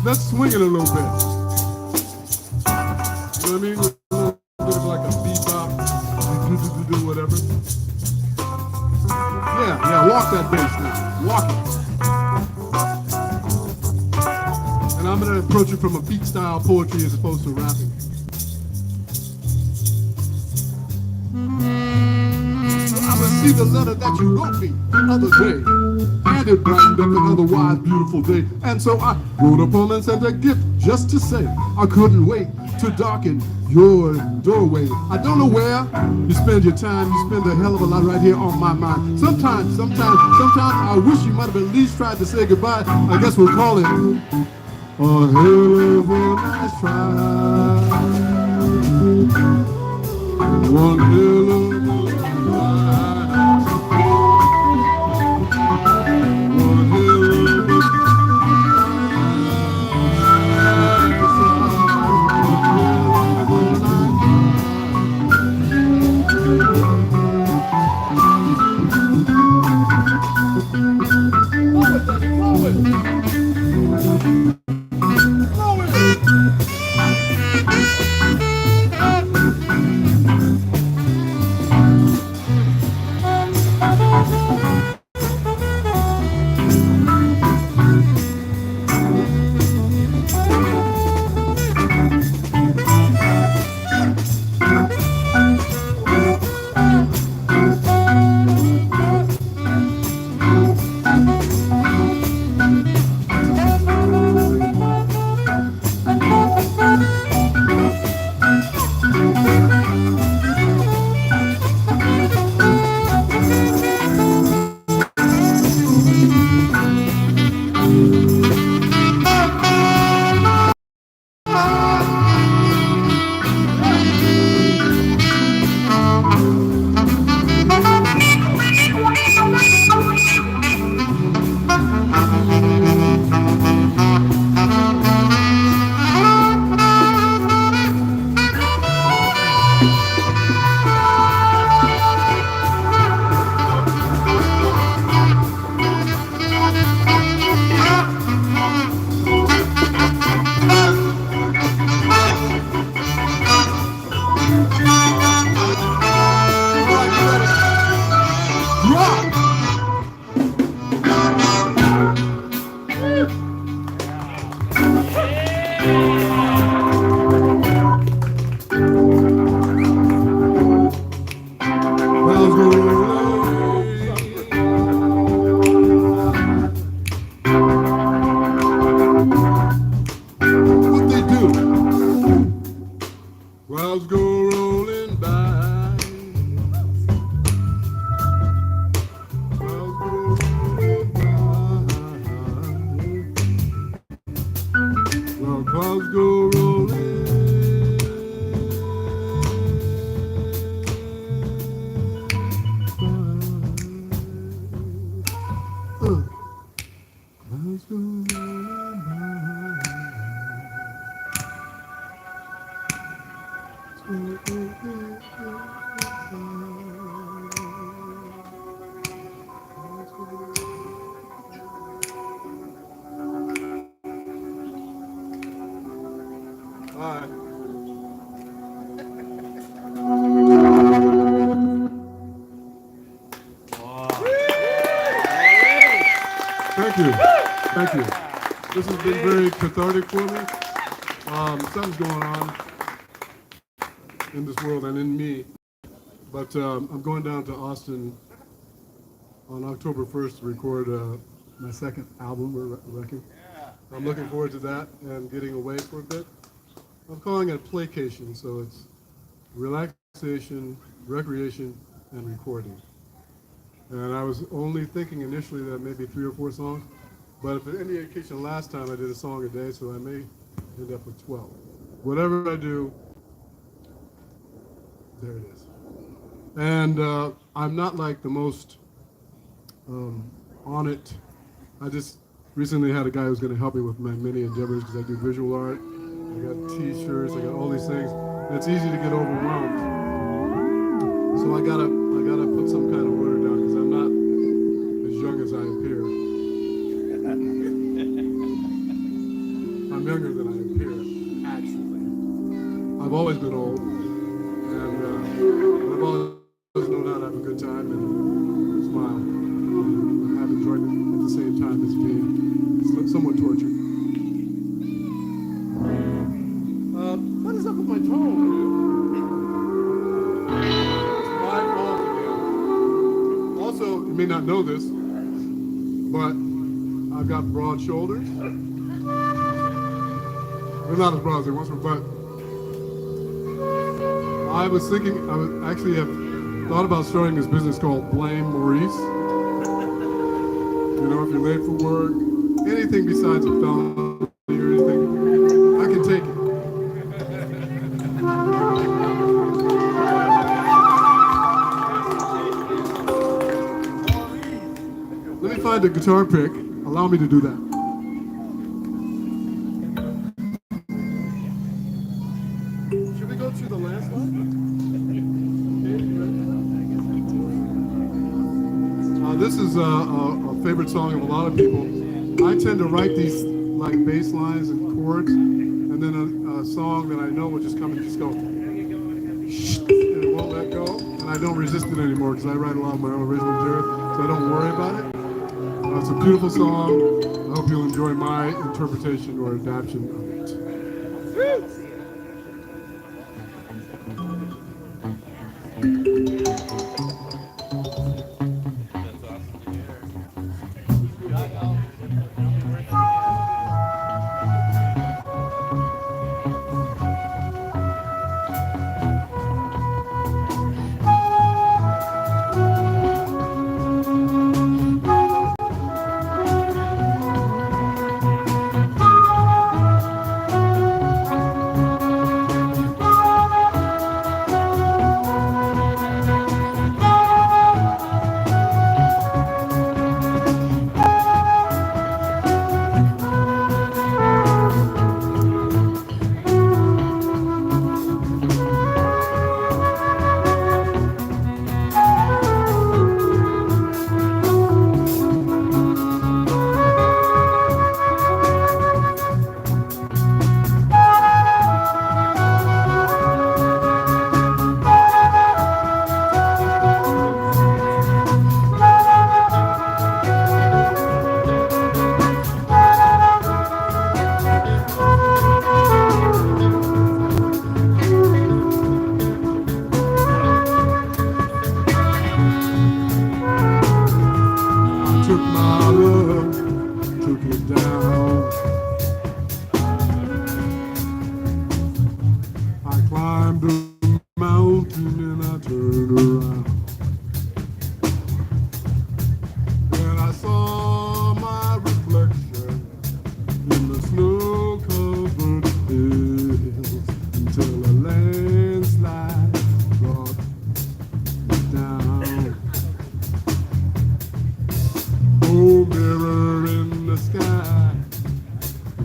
Let's swing it a little bit. You know what I mean? A little bit of like a bebop, whatever. Yeah, walk that bass now. Walk it. And I'm gonna approach it from a beat style poetry as opposed to rapping. I received a letter that you wrote me the other day. And it brightened up an otherwise beautiful day. And so I wrote a poem and sent a gift just to say I couldn't wait to darken your doorway. I don't know where you spend your time. You spend a hell of a lot right here on my mind. Sometimes I wish you might have at least tried to say goodbye. I guess we'll call it a hell of a nice try. One hell of a Bye. Thank you. Thank you. This has been very cathartic for me. Something's going on in this world and in me. But I'm going down to Austin on October 1st to record my second album, we're reckoning. I'm looking forward to that and getting away for a bit. I'm calling it playcation, so it's relaxation, recreation, and recording. And I was only thinking initially that maybe 3 or 4 songs, but if any occasion last time I did a song a day, so I may end up with 12. Whatever I do, there it is. And I'm not like the most on it. I just recently had a guy who's going to help me with my many endeavors because I do visual art. I got t-shirts, I got all these things. And it's easy to get overwhelmed. So I gotta put some kind of order down because I'm not as young as I appear. I'm younger than I appear, actually. I've always been old, and I've always known how to have a good time and smile and have enjoyment at the same time as being somewhat tortured. What is up with my tone? Also, you may not know this, but I've got broad shoulders. They're not as broad as they once were, but I was thinking, actually have thought about starting this business called Blame Maurice. You know, if you're late for work, anything besides a felony or anything, I can take it. Let me find a guitar pick. Allow me to do that. Should we go through the last one? This is a favorite song of a lot of people. I tend to write these like bass lines and chords, and then a song that I know will just come and just go, and it won't let go, and I don't resist it anymore because I write a lot of my own original material, so I don't worry about it. It's a beautiful song. I hope you'll enjoy my interpretation or adaptation of it.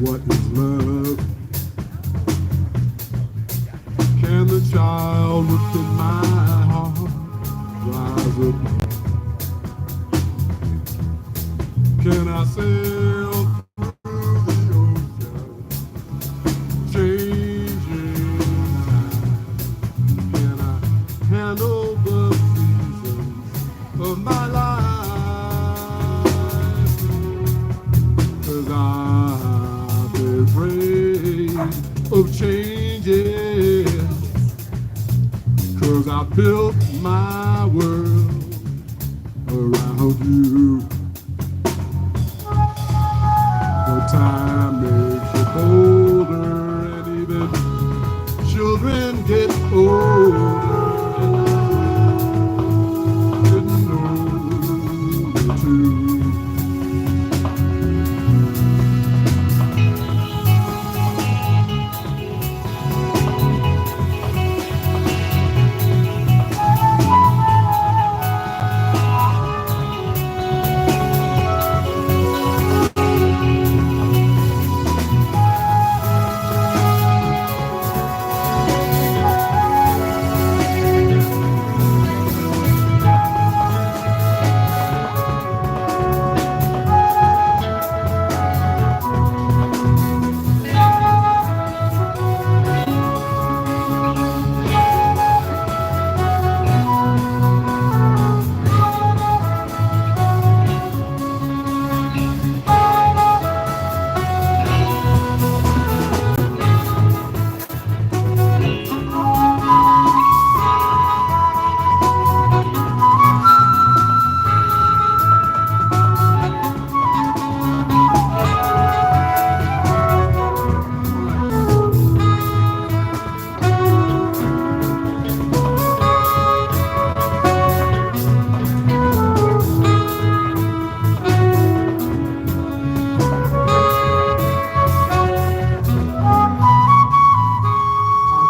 What is love? Can the child within my heart rise up. Can I sail through the ocean, changing tides? Can I handle the seasons of my life? 'Cause I've been afraid of changes, 'cause I built my world around you. But time makes you bolder, and even children get older. And I didn't know you too.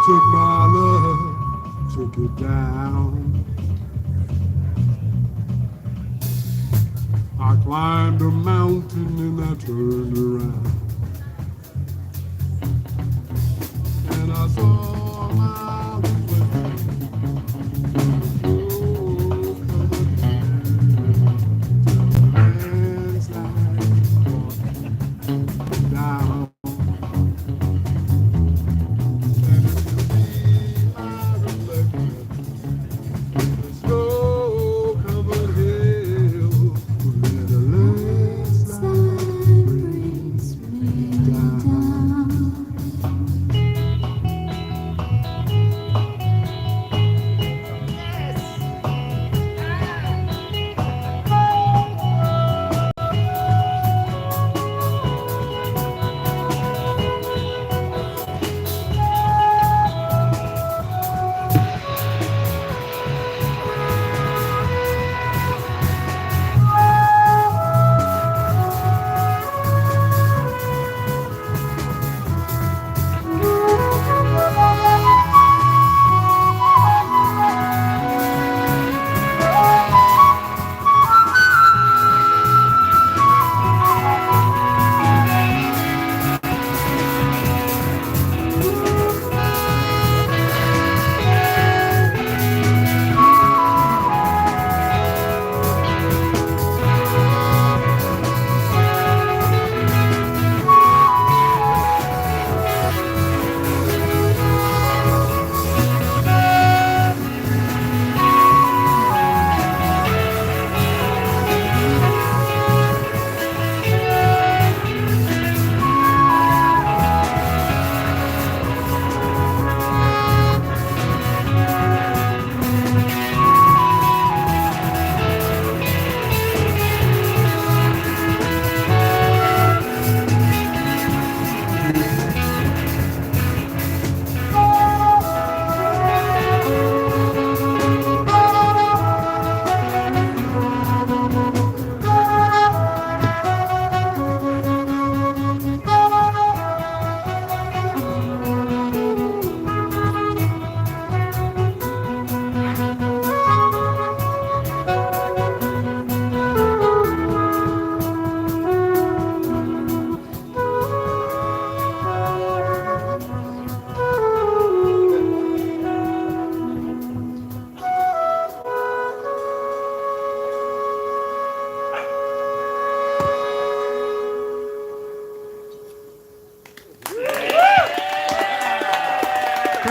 Took my love, took it down. I climbed a mountain and I turned around. And I saw my reflection. Down.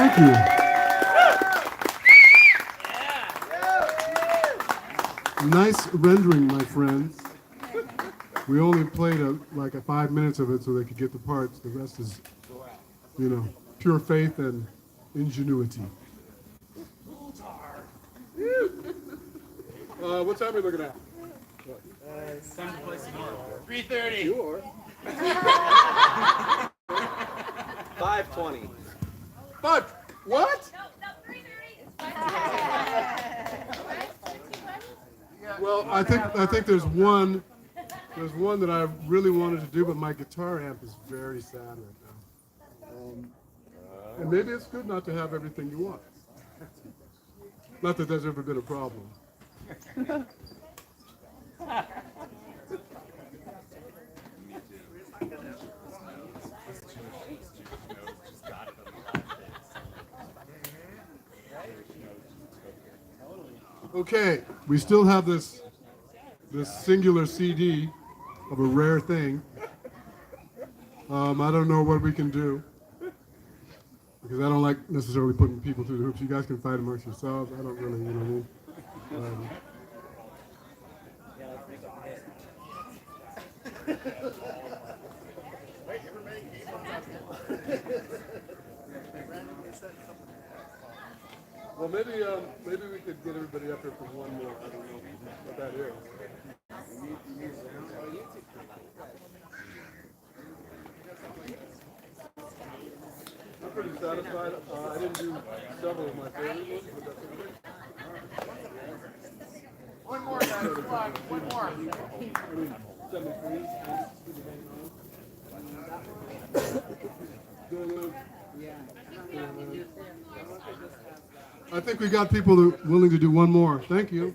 Thank you. Nice rendering, my friends. We only played like 5 minutes of it so they could get the parts. The rest is, pure faith and ingenuity. What time are we looking at? 3:30. Sure. 5:20. But what? No, 3:30. Well, I think there's one that I really wanted to do, but my guitar amp is very sad right now. And maybe it's good not to have everything you want. Not that there's ever been a problem. Okay, we still have this singular CD of a rare thing. I don't know what we can do because I don't like necessarily putting people through the hoops. You guys can fight amongst yourselves. I don't really, you know what I mean? Well, maybe we could get everybody up here for one more. I don't know what that is. I'm pretty satisfied. I didn't do several of my favorite ones, but that's okay. One more, guys. Come on, one more. 73. I think we got people that are willing to do one more. Thank you.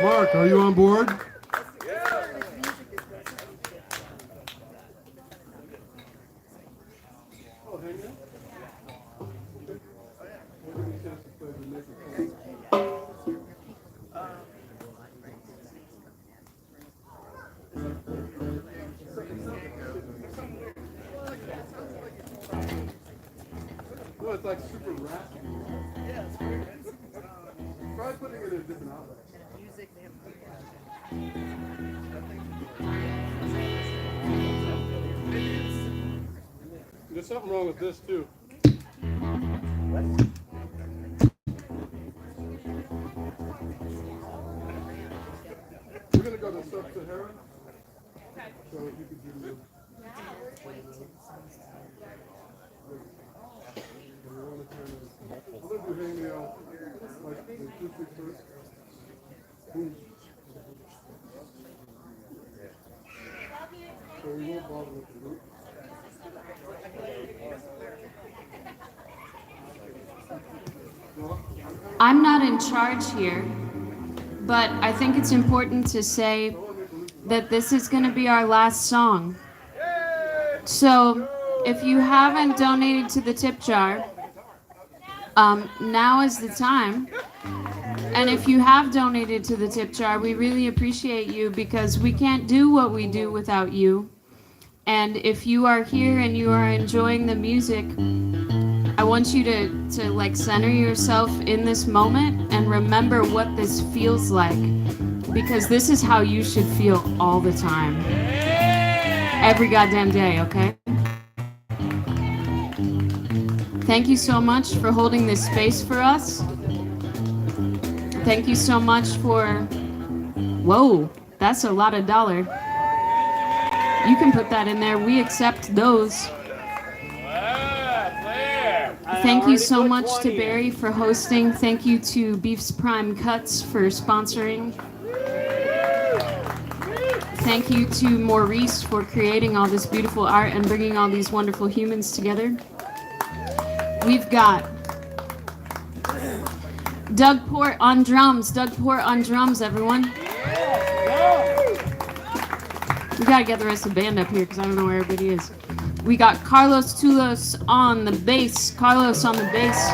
Mark, are you on board? Oh, hang on. No, it's like super raspy. Yeah, it's very good. Try putting it in a different outlet. There's something wrong with this too. We're gonna go to Sub-Saharan. So you could do the. I'm gonna do hang me out like the acoustic first. Boom. So we won't bother with the loop. I'm not in charge here, but I think it's important to say that this is going to be our last song. So if you haven't donated to the tip jar, now is the time. And if you have donated to the tip jar, we really appreciate you because we can't do what we do without you. And if you are here and you are enjoying the music, I want you to like center yourself in this moment and remember what this feels like, because this is how you should feel all the time. Every goddamn day, okay? Thank you so much for holding this space for us. Thank you so much for, whoa, that's a lot of dollar. You can put that in there. We accept those. Thank you so much to Barry for hosting. Thank you to Beef's Prime Cuts for sponsoring. Thank you to Maurice for creating all this beautiful art and bringing all these wonderful humans together. We've got Doug Port on drums. Doug Port on drums, everyone. We gotta get the rest of the band up here because I don't know where everybody is. We got Carlos Tulloss on the bass. Carlos on the bass.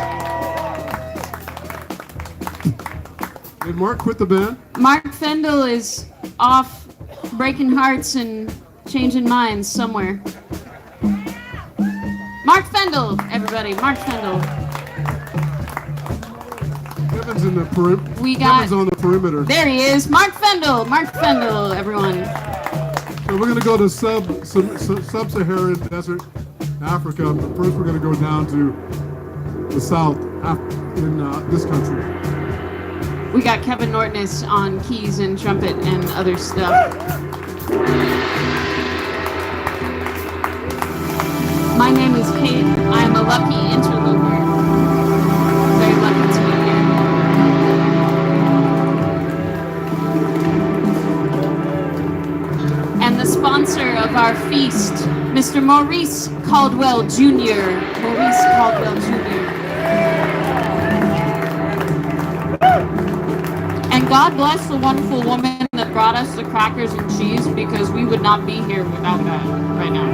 Did Mark quit the band? Marc Fendel is off breaking hearts and changing minds somewhere. Marc Fendel, everybody, Marc Fendel. Kevin's in the perimeter. We got- Kevin's on the perimeter. There he is, Marc Fendel, everyone. So we're going to go to sub-Saharan desert Africa, but first we're going to go down to the south in this country. We got Kevin Nortness on keys and trumpet and other stuff. My name is Kate. I am a lucky interloper. Very lucky to be here. And the sponsor of our feast, Mr. Maurice Caldwell Jr. Maurice Caldwell Jr. And God bless the wonderful woman that brought us the crackers and cheese, because we would not be here without that right now.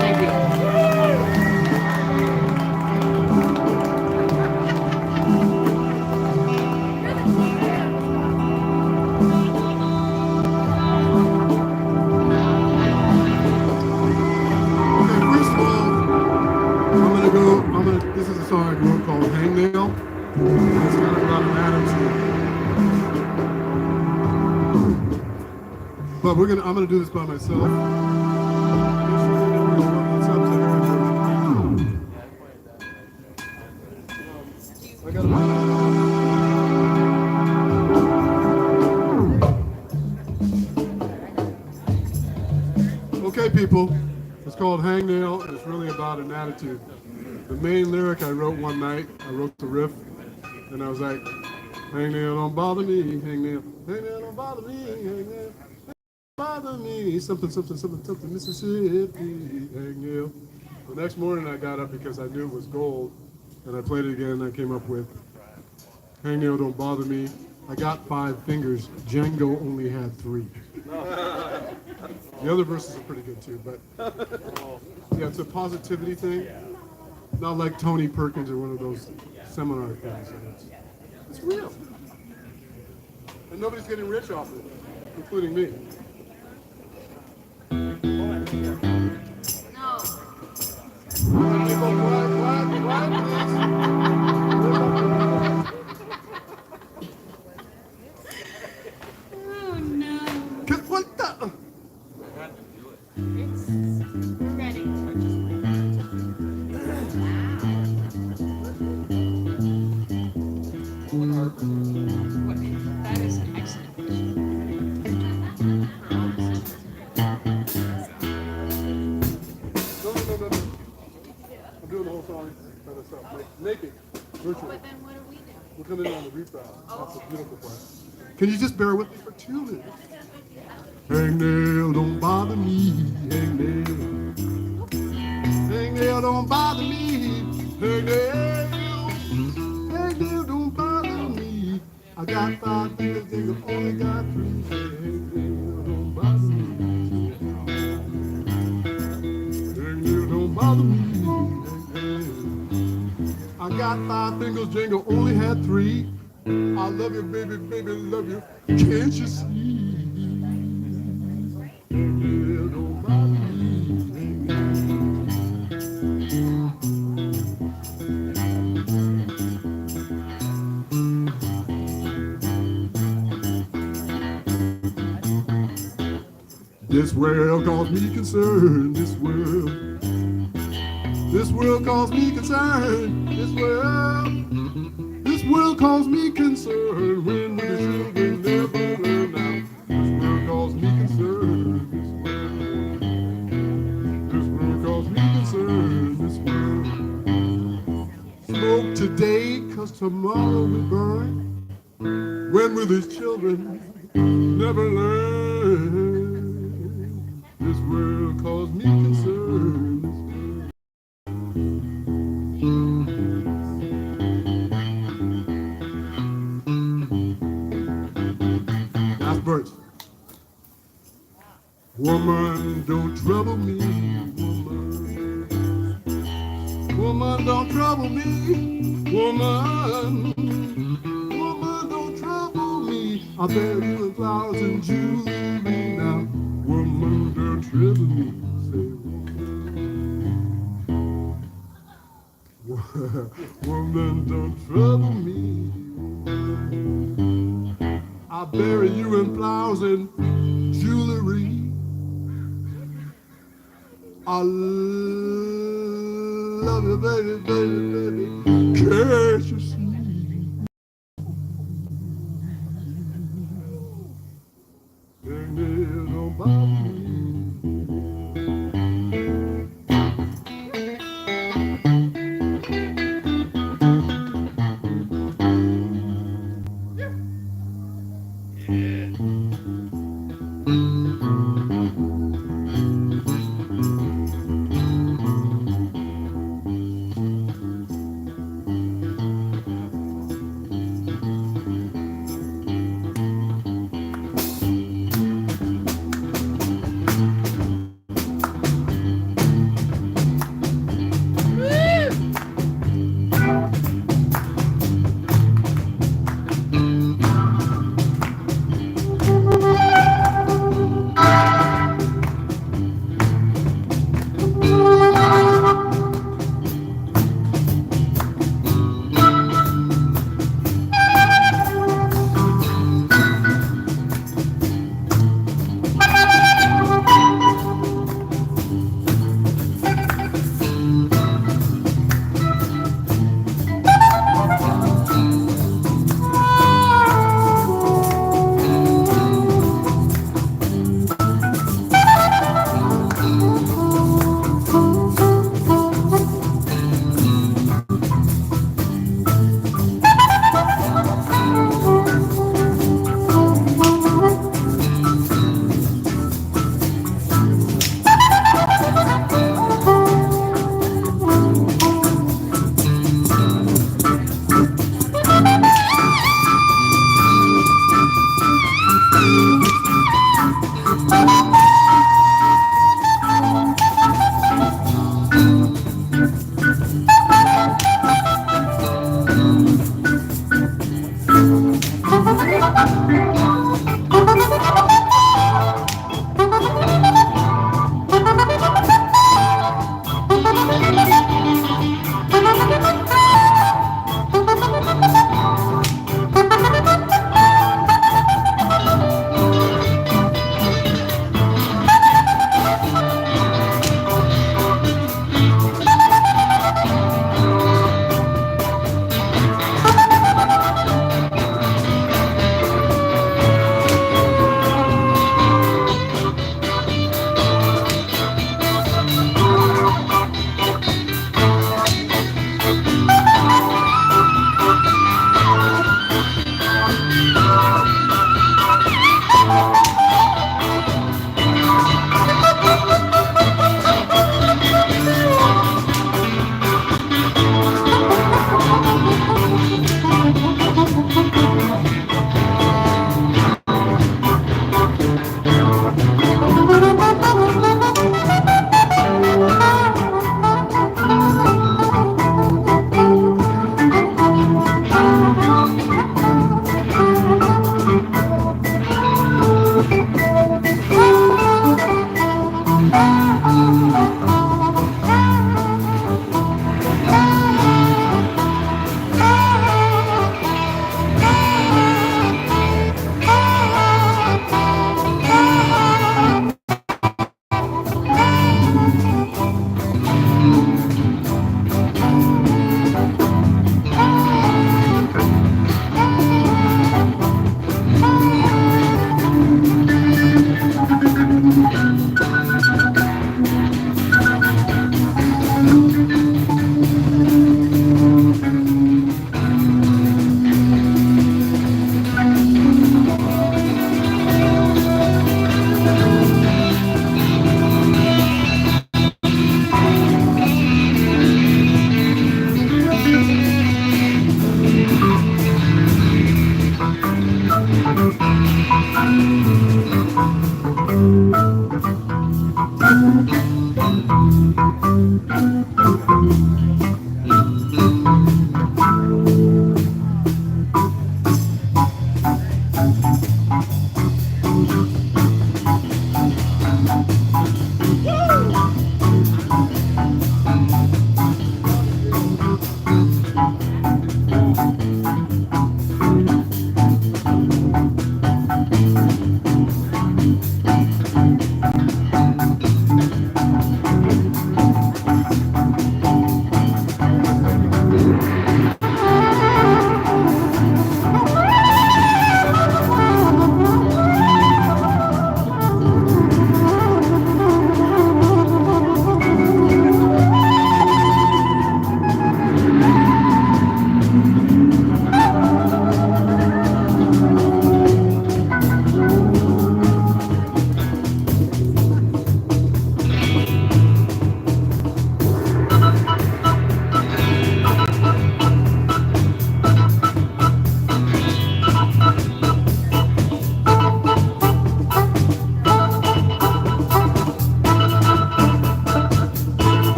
Thank you. Okay, first of all, this is a song I wrote called Hangnail. It's got a lot of attitude. But I'm gonna do this by myself. Okay, people, it's called Hangnail, and it's really about an attitude. The main lyric I wrote one night, I wrote the riff, and I was like, hangnail don't bother me, hangnail don't bother me, hangnail don't bother me, something, Mississippi, hangnail. The next morning I got up because I knew it was gold, and I played it again, and I came up with hangnail don't bother me. I got 5 fingers, Django only had 3. The other verses are pretty good too, but yeah, it's a positivity thing. Not like Tony Perkins or one of those seminar things. It's real. And nobody's getting rich off of it, including me. No. Oh no. What the? We're ready. That is an excellent question. No. I'm doing the whole song by myself. Naked. Virtual. But then what do we do? We're coming in on the repress. That's the beautiful part. Can you just bear with me for 2 minutes? Hangnail don't bother me, hangnail. Hangnail don't bother me, hangnail. Hangnail don't bother me. I got 5 fingers, nigga, only got 3. Hangnail don't bother me. Hangnail don't bother me, hangnail. I got 5 fingers, Django only had 3. I love you, baby, baby, love you. Can't you see? Hangnail don't bother me, This world calls me concern, this world. This world calls me concern, this world calls me concern. When the children never learn now, this world calls me concern, this world calls me concern, this world. Smoke today, 'cause tomorrow we burn. When will these children never learn? This world calls me concern. Last verse. Woman, don't trouble me, woman. Woman, don't trouble me, woman. Woman, don't trouble me. I'll bear you 1,000 jewelry now. Woman, don't trouble me, say woman. Woman, don't trouble me. I'll bury you in flowers and jewelry. I love you, baby, baby, baby. Can't you see? Baby, don't bother me.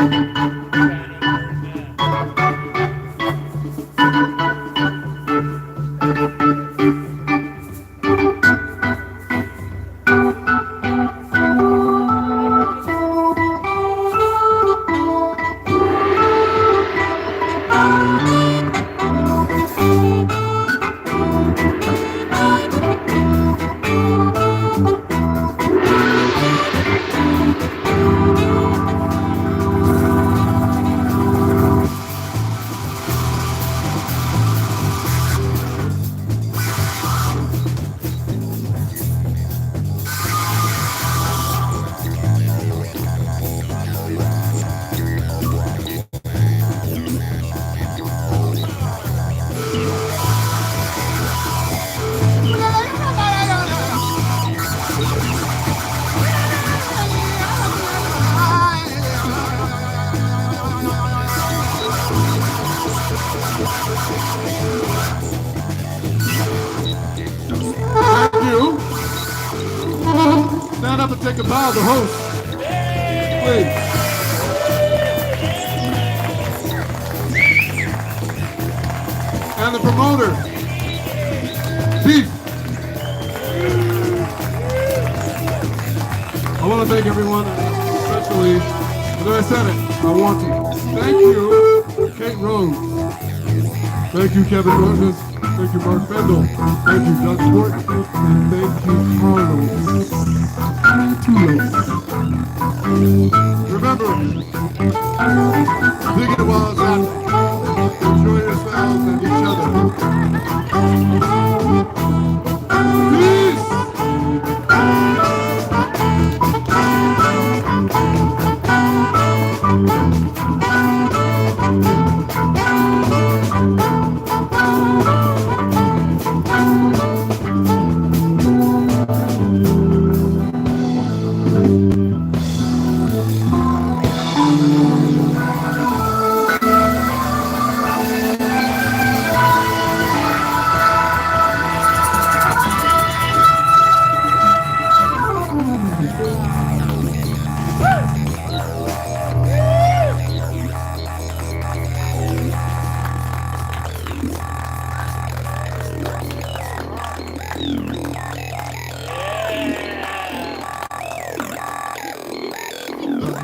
Thank you. Stand up and take a bow, the host. Please. And the promoter. Beef. I want to thank everyone, especially, as I said it, I want to thank you, Kate Rose. Thank you, Kevin Nortness. Thank you, Marc Fendel. Thank you, Doug Fort. And thank you, Carlos. Tulloss. Remember, dig it while it's hot. Enjoy yourselves and each other. Peace!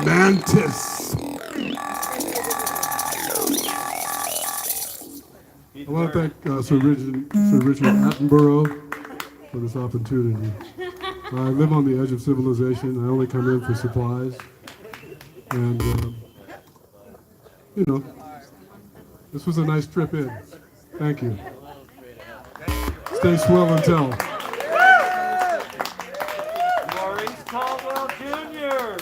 Mantis. I want to thank Sir Richard Attenborough for this opportunity. I live on the edge of civilization. I only come in for supplies. And, you know, this was a nice trip in. Thank you. Stay swell and tell. Maurice Caldwell Jr.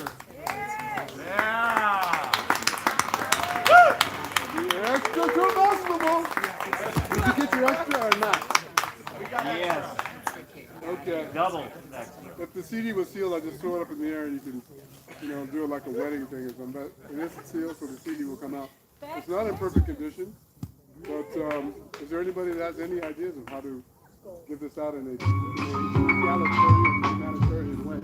Extra combustible. Did you get your extra or not? Yes. Okay. Double. If the CD was sealed, I just throw it up in the air and you can, you know, do it like a wedding thing or something. But it isn't sealed, so the CD will come out. It's not in perfect condition, but is there anybody that has any ideas of how to give this out in a egalitarian, humanitarian way?